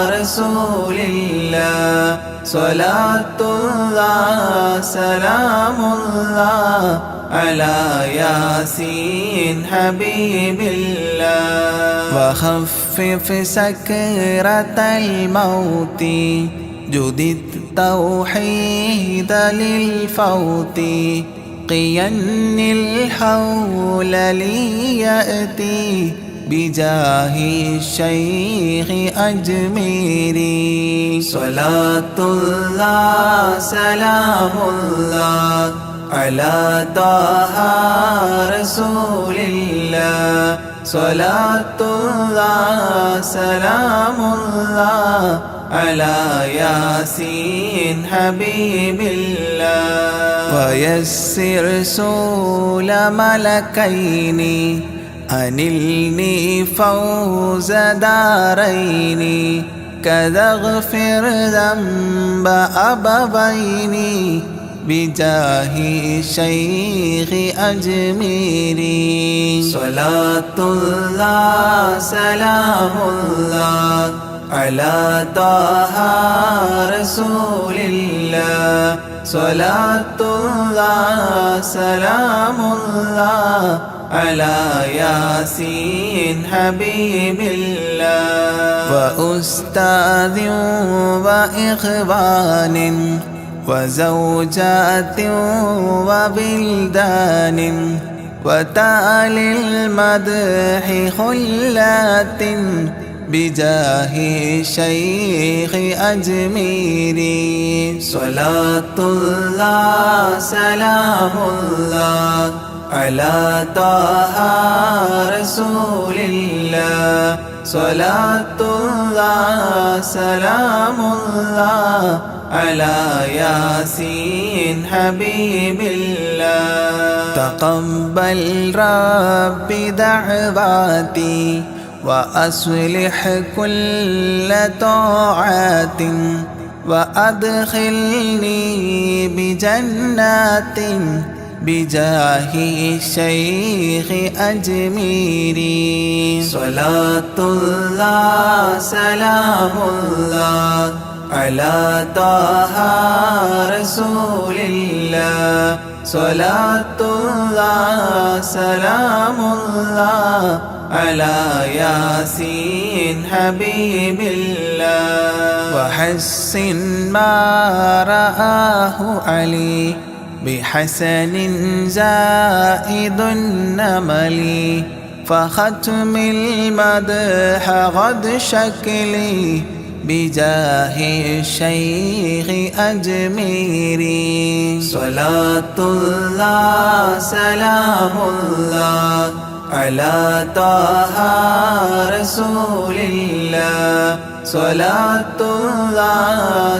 رسول الله صلاة الله سلام الله على ياسين حبيب الله وخفف سكرة الموت جدد التوحيد للفوت قين الحول ليأتي بجاه الشيخ أجميري صلاة الله سلام الله على طه رسول الله Salatullah salamullah ala Yasin Habibillah. Wa yassir sula malakaini anilni fawza daraini kadha ghfir dhanba abawaini bijahi shaykhi ajmiri. Salatullah salamullah ala taha rasulillah. Salatullah salamullah ala Yasin Habibillah. Wa ustadhin wa ikhwanin wa zawjatin wa bildanin wa ta'lil madhi khullatin bijahi shaykhi ajmiri. Salatullah salamullah ala taha rasulillah. Salatullah salamullah ala Yasin Habibillah. Taqabbal Rabbi da'wati wa aslih kulla ta'atin wa adkhilni bi jannatin bijahi shaykhi ajmiri. Salatullah salamullah ala taha rasulillah. Salatullah salamullah ala Yasin Habibillah. Wa hassin ma ra'ahu Ali bihasanin zaidun namali fakhatmil madha ghad shakli bijahi shaykhi ajmiri. Salatullah salamullah ala taha rasulillah. Salatullah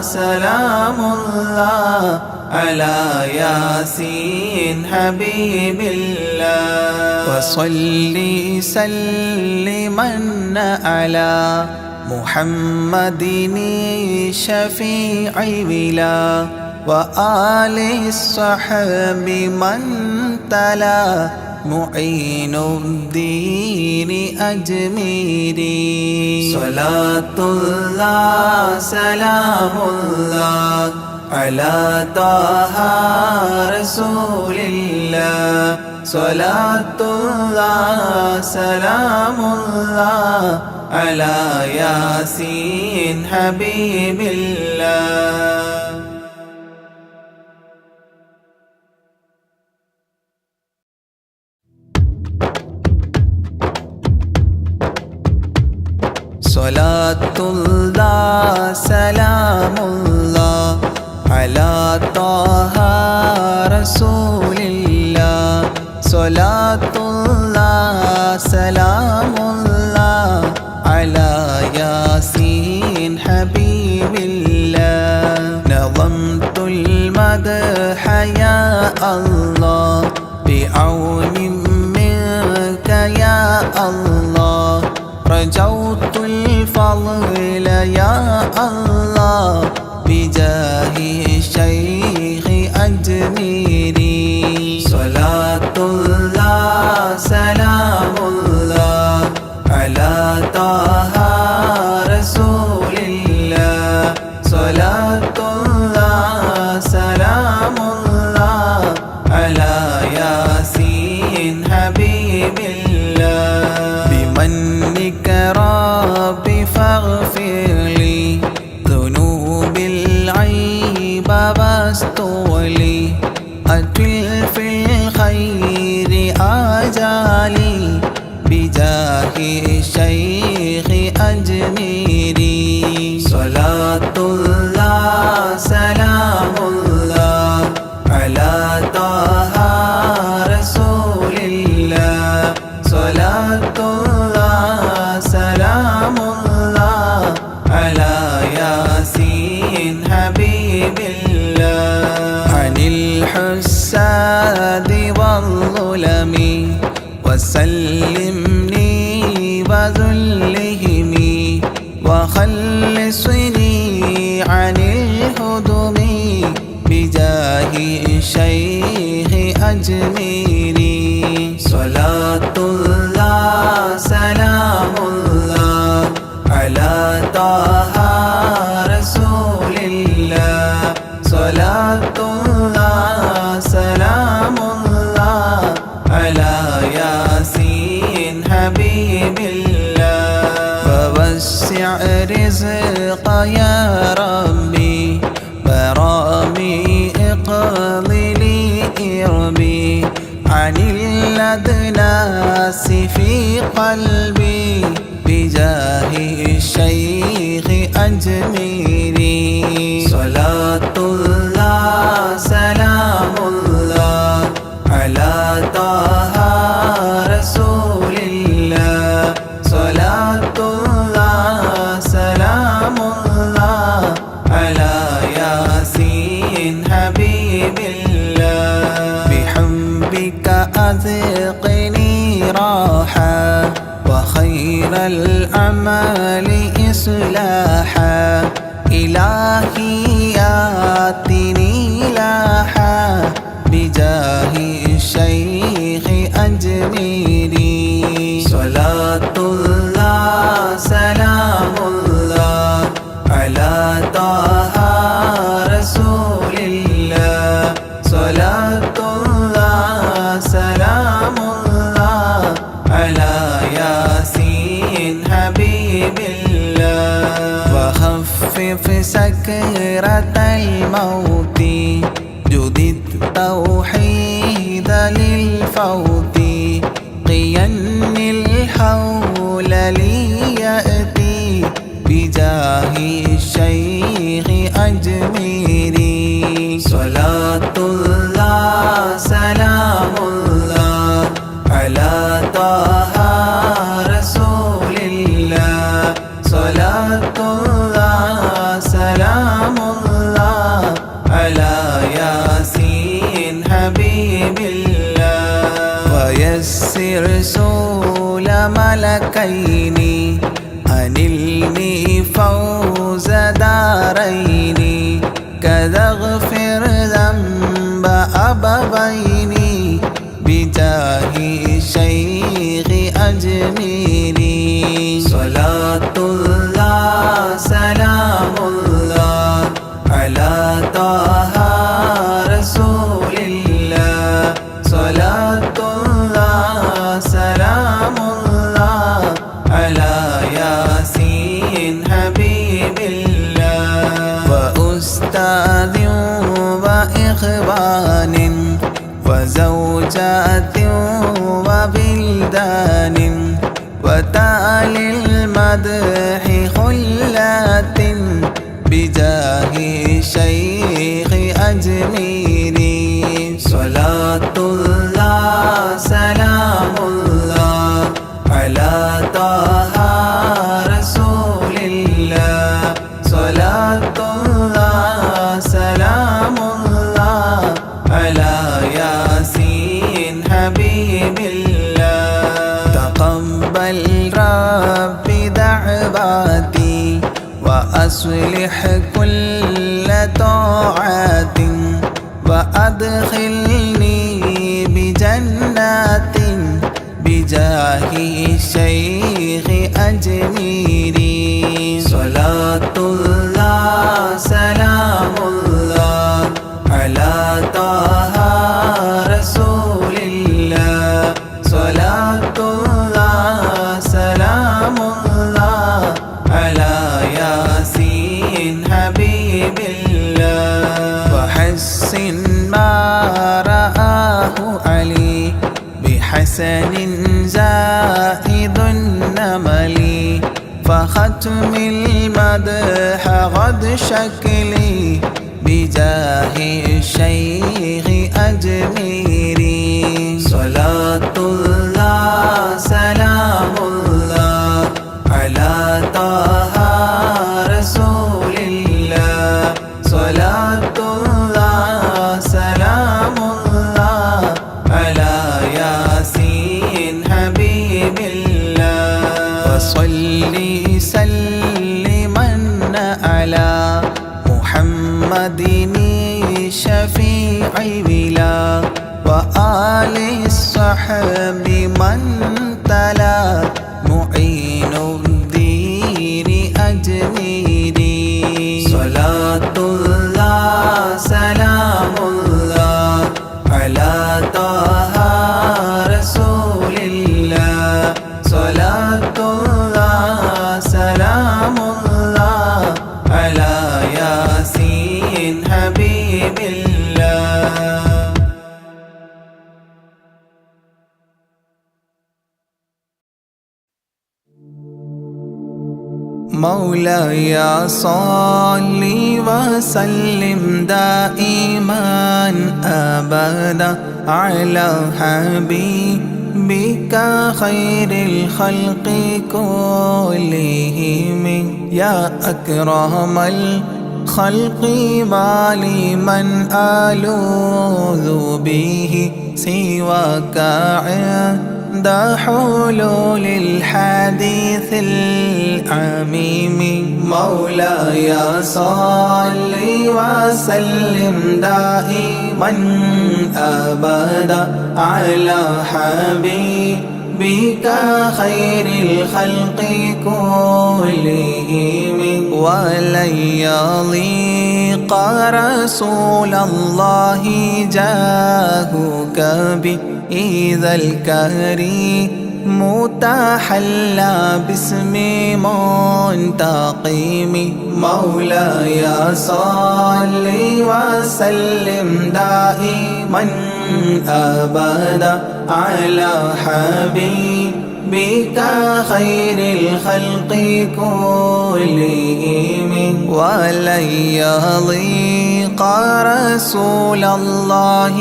salamullah ala Yasin Habibillah. Wa salli salliman ala Muhammadin shafi'i wila wa ali sahbi man tala mu'inuddin ajmiri. Salatullah salamullah ala taha rasulillah. Salatullah salamullah ala Yasin Habibillah. Salatullah salamullah ala taha rasulillah. Salatullah salamullah ala Yasin Habibillah. Nazamtul madha ya Allah bi'aunin minka ya Allah. Rajautul fadla ya Allah bijahi shaykhi ajmiri. Salatullah salamullah ala taha rasulillah. Salatullah salamullah ala Yasin Habibillah. Bimannika Rabbi faghfirli dhunubil aiba wastuli atil fil khairi ajali bijahi shaykhi ajmiri. Salatullah salamullah ala taha rasulillah. Salatullah حبيب الله عن الحساد والظلم وسلمني وذلهم وخلصني عن الهدم بجاه الشيخ أجميري صلاة الله سلام الله على طه رسول الله صلاة الله سلام الله على ياسين حبيب الله فوسع رزق يا ربي برامي اقضي لي إربي عن الأدناس في قلبي بجاه الشيخ أجميري صلاة الله سلام الله على طه رسول الله صلاة الله سلام الله على ياسين حبيب الله بحبك أذقني راحة وخير الأعمال إصلاحا إلهي آتني لاحا بجاه الشيخ أجميري صلاة الله سلام الله على طه رسول الله صلاة الله سلام الله على ياسين حبيب الله وخفف سكرة الموت جدد توحيد للفوت قين الحول ليأتي بجاه الشيخ أجميري صلاة الله سلام الله على طه رسول الله صلاة الله سلام الله على ياسين حبيب الله ويسر سول ملكين أنلني فوز دارين كذا اغفر ذنب أبوين بجاه الشيخ أجميري صلاة الله سلام الله على طه رسول الله صلاة الله سلام الله على ياسين حبيب الله وأستاذ وإخوان وزوجات وبلدان وتالي المدح خلات بجاه الشيخ أجميري صلاة الله سلام الله على طه رسول الله صلاة الله سلام الله على ياسين حبيب الله تقبل ربي دعواتي وأصلح كل طاعات وأدخلني بجنات بجاه الشيخ أجميري صلاة الله سلام الله على طه رسول الله صلاة الله سلام الله على ياسين حبيب الله وحسن ما رآه علي بحسن زائد النمل فختم المدح غد شكلي بجاه الشيخ أجميري صلاة الله سلام الله على طه رسول الله مدني شفيع ولا وآل الصحب من تلا معين الدين أجميري صلاة الله سلام الله على طه رسول الله صلاة الله سلام الله على ياسين حبيب الله. مولاي صل وسلم دائما أبدا على حبيبك خير الخلق كلهم يا أكرم الخلق مالي من ألوذ به سواك عند حلول الحديث العميم مولاي صل وسلم دائما أبدا على حبيبك خير الخلق كلهم ولن يضيق رسول الله جاهك بإذا الكريم متحلى باسم منتقم مولاي صل وسلم دائما أبدا على حبيبك خير الخلق كلهم ولن يضيق رسول الله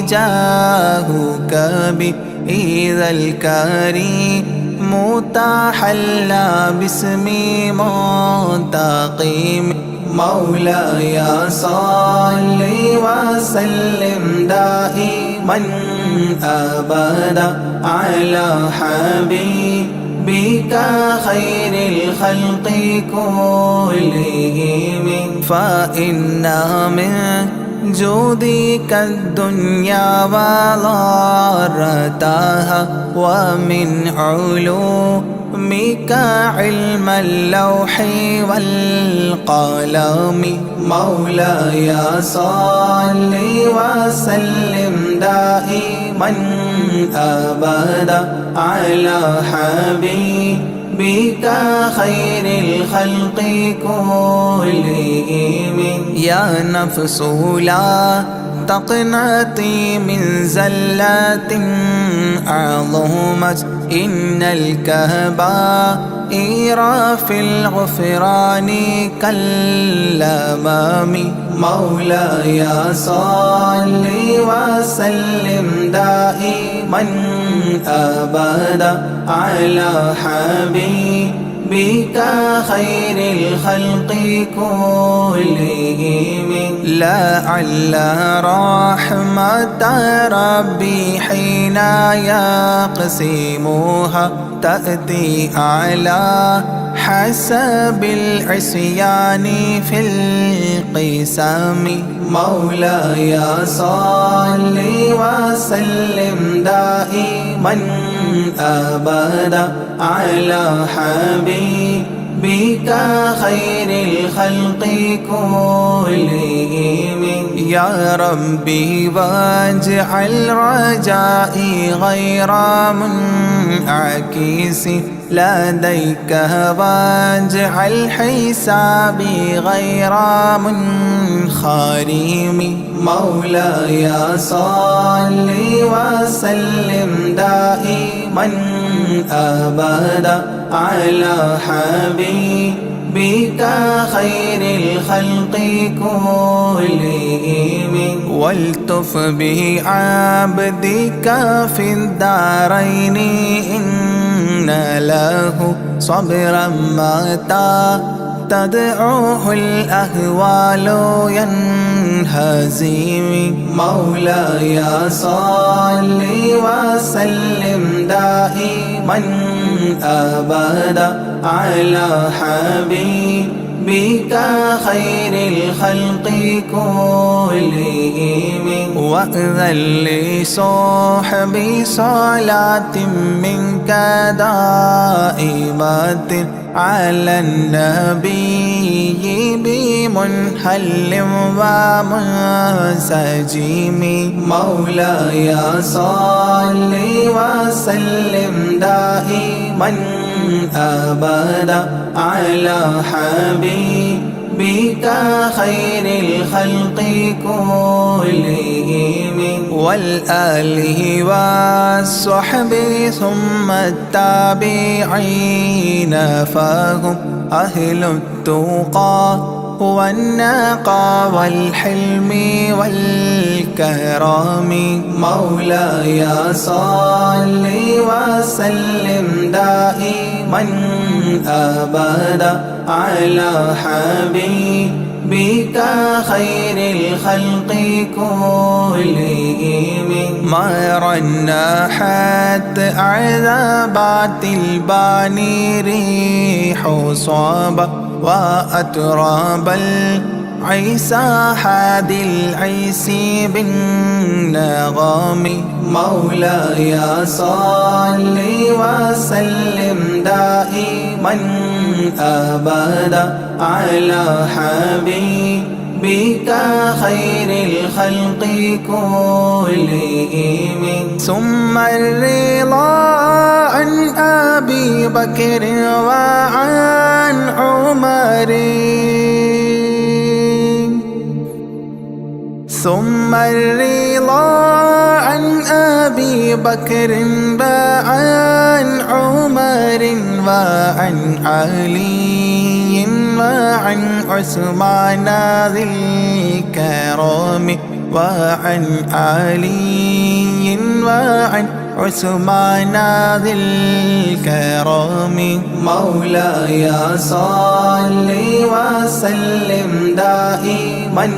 جاهك بإذا الكريم متحلى باسم منتقم مولاي صل وسلم دائما أبدا على حبيبك خير الخلق كلهم فإن من جودك الدنيا وضارتها ومن علومك علم اللوح والقلم مولاي صل وسلم دائما أبدا على حبيبك خير الخلق كلهم يا نفس لا تقنطي من زلات عظمت إن الكبائر في الغفران كالأمام مولاي صل وسلم دائما أبدا على حبيبك خير الخلق كلهم لعل رحمة ربي حين يقسمها تأتي على حسب العصيان في القسم مولاي صل وسلم دائما أبدا على حبيبك خير الخلق كلهم يا ربي واجعل رجائي غير منعكس لديك واجعل حسابي غير منخرم مولاي صل وسلم دائما أبدا على حبيبك خير الخلق كلهم والتف بعبدك في الدارين إن له صبرا متى تدعوه الأهوال ينهزم مولاي صل وسلم دائما أبدا على حبيبك بك خير الخلق كلهم وأذن لصحبي صلاة منك دائمة على النبي بمنحل ومنسجم مولاي صل وسلم دائما أبدا على حبيبك خير الخلق كلهم والآله والصحب ثم التابعين فهم أهل التقى والنقى والحلم والكرم مولاي صل وسلم دائما أبدا على حبيبك خير الخلق كلهم ما رنحت عذابات الباني ريح صابا وأتراب العيسى حاد العيس بالنغم مولاي صل وسلم دائما أبدا على حبيبك خير الخلق كلهم ثم الرضا عن أبي بكر وعن عمر ثم الرضا عن أبي بكر وعن عمر وعن علي وعن عثمان ذي الكرم وعن علي وعن عثمان ذي الكرم مولاي صل وسلم دائما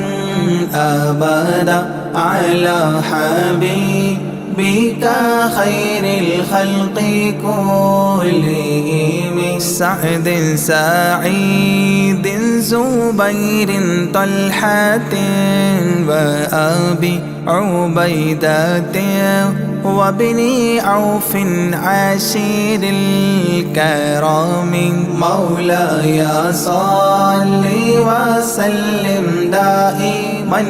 أبدا على حبيبك خير الخلق كلهم سعد سعيد زبير طلحة وأبي عبيدة وابن عوف عشير الكرام مولاي صل وسلم دائما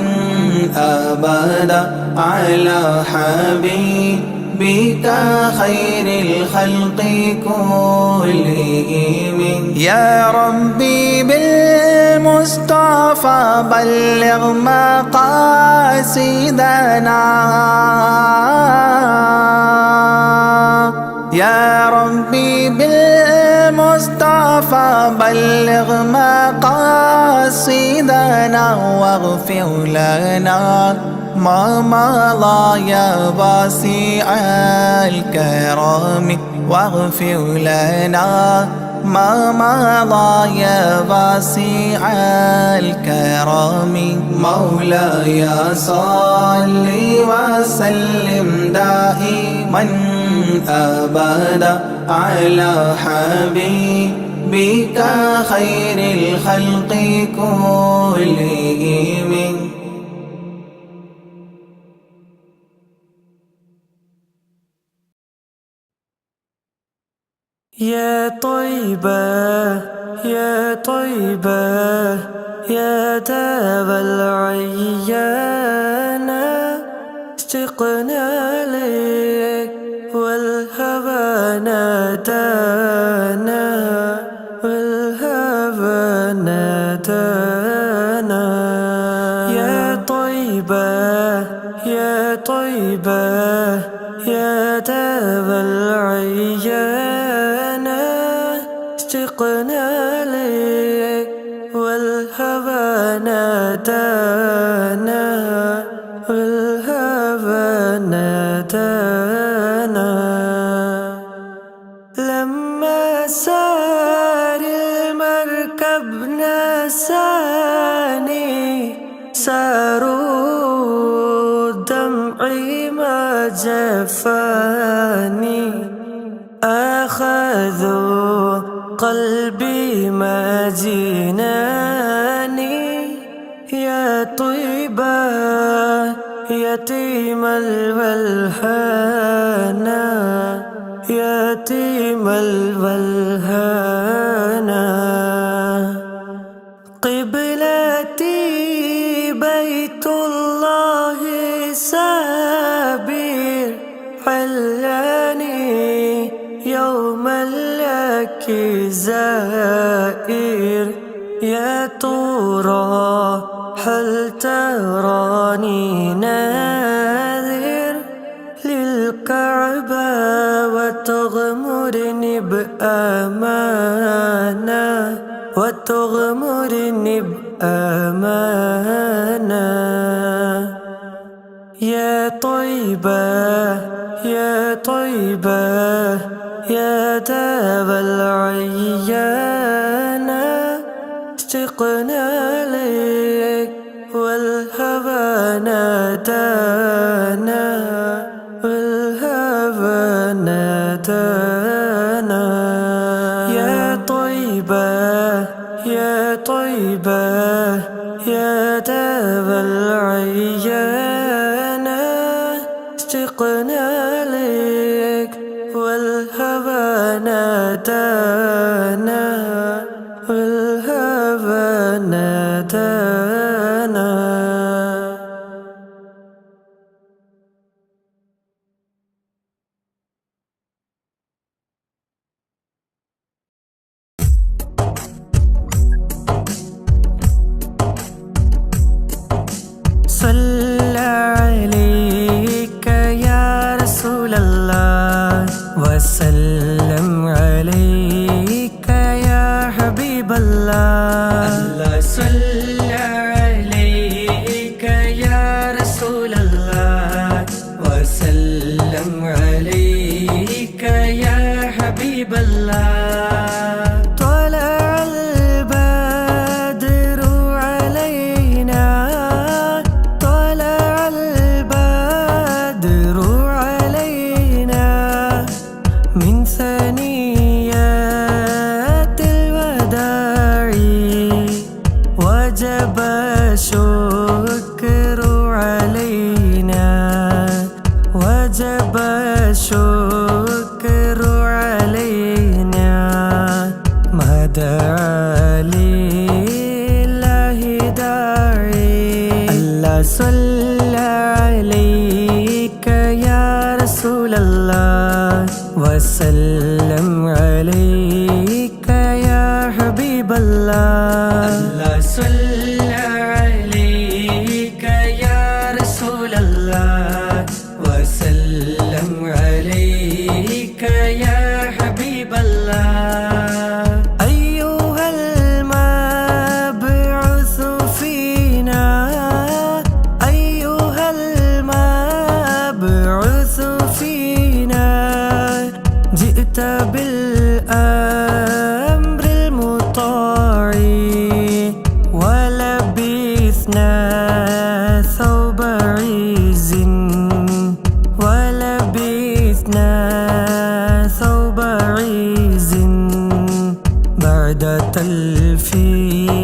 أبدا على حبيبك خير الخلق كلهم يا ربي بالمصطفى بلغ مقاصدنا يا ربي بالمصطفى بلغ مقاصدنا واغفر لنا ما مضى يا واسع الكرم واغفر لنا ما مضى يا واسع الكرم مولاي صل وسلم دائما أبدا على حبيبك خير الخلق كلهم يا طيبة يا طيبة يا داب العيانة اشتقنا لك والهوى نادانا والهوى نادانا يا طيبة يا طيبة يا داب العيانة اشتقنا لك والهوى نادانا والهوى نادانا لما سار المركب نساني ساروا دمعي ما جفاني أخذوا قلبي ما جيناني يا طيبة يتيم الولهانا يتيم الولهانا قبلتي بيت الله سابر علاني يوما لك زائر يا ترى هل تراني ناذر للكعبة وتغمرني بأمانة وتغمرني بأمانة يا طيبة يا طيبة يا داب العيانة اشتقنا لك والهوى نادانا والهوى نادانا يا طيبة يا طيبة يا داب العيانة اشتقنا لك والهوى نادانا والهوى نادانا صلى عليك يا رسول الله وسلم عليك يا حبيب الله الله صلى عليك يا رسول الله وسلم عليك يا حبيب الله طلع البدر علينا طلع البدر علينا من ثنيات الوداع وجب الشكر علينا وجب الشكر علينا ما دعا لله داعي الله صلى عليك يا رسول الله وسلم عليك يا حبيب الله الله صلى عليك يا رسول الله وسلم عليك يا حبيب الله أيها المبعوث فينا أيها المبعوث فينا جئت بالأمر المطاع ولبثنا ثوب عز ولبثنا ثوب عز بعد تلفيق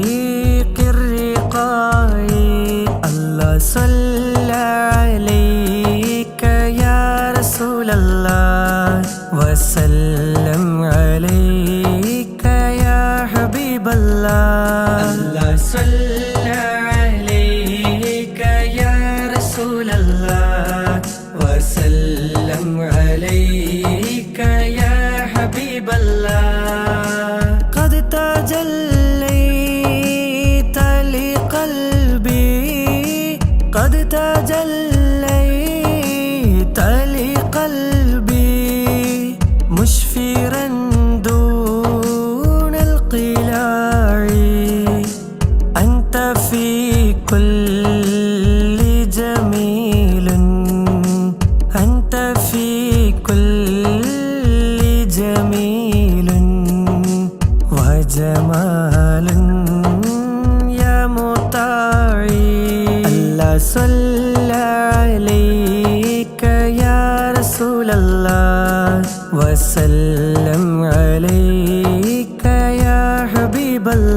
الرقاع الله صلى عليك يا رسول الله وسلم عليك يا حبيب الله الله صلى عليك يا رسول الله وسلم عليك يا حبيب الله قد تجليت لقلبي قد تجليت لقلبي مشفرا دون القلاع أنت في كل جميل أنت في كل جميل وجمال يا مطاعي الله صلى عليك يا رسول الله وسلم عليك يا حبيب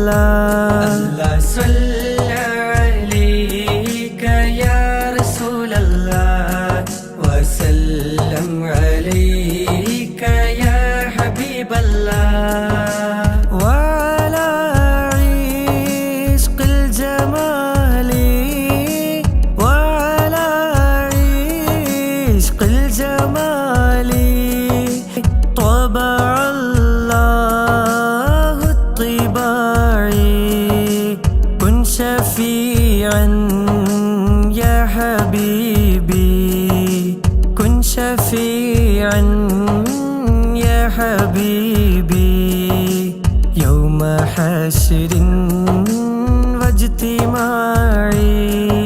الله الله صلى عليك يا رسول الله وسلم عليك يا حبيب الله وعلى عشق الجمال وعلى عشق الجمال طبع الله الطباع كن شفيعا يا حبيبي كن شفيعا يا حبيبي يوم حشر واجتماع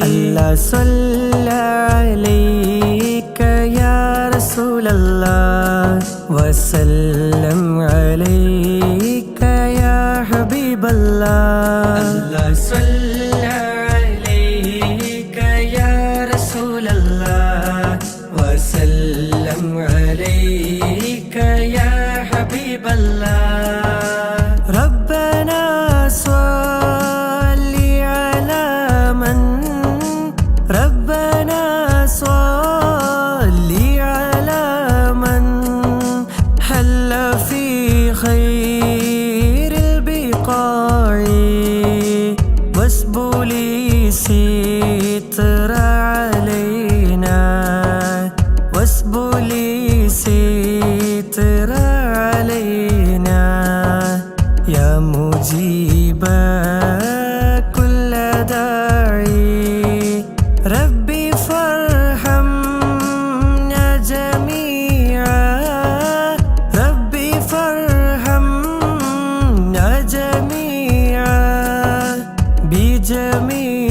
الله صلى عليك يا رسول الله وسلم عليك يا حبيب الله الله صلى عليك يا رسول الله وسلم عليك يا حبيب الله ربنا صل على من ربنا صل على من حل في خير البقاع واسبل ستر علينا واسبل ستر علينا يا مجيب كل داعي ربي فارحمنا جميعا ربي فارحمنا جميعا بجميع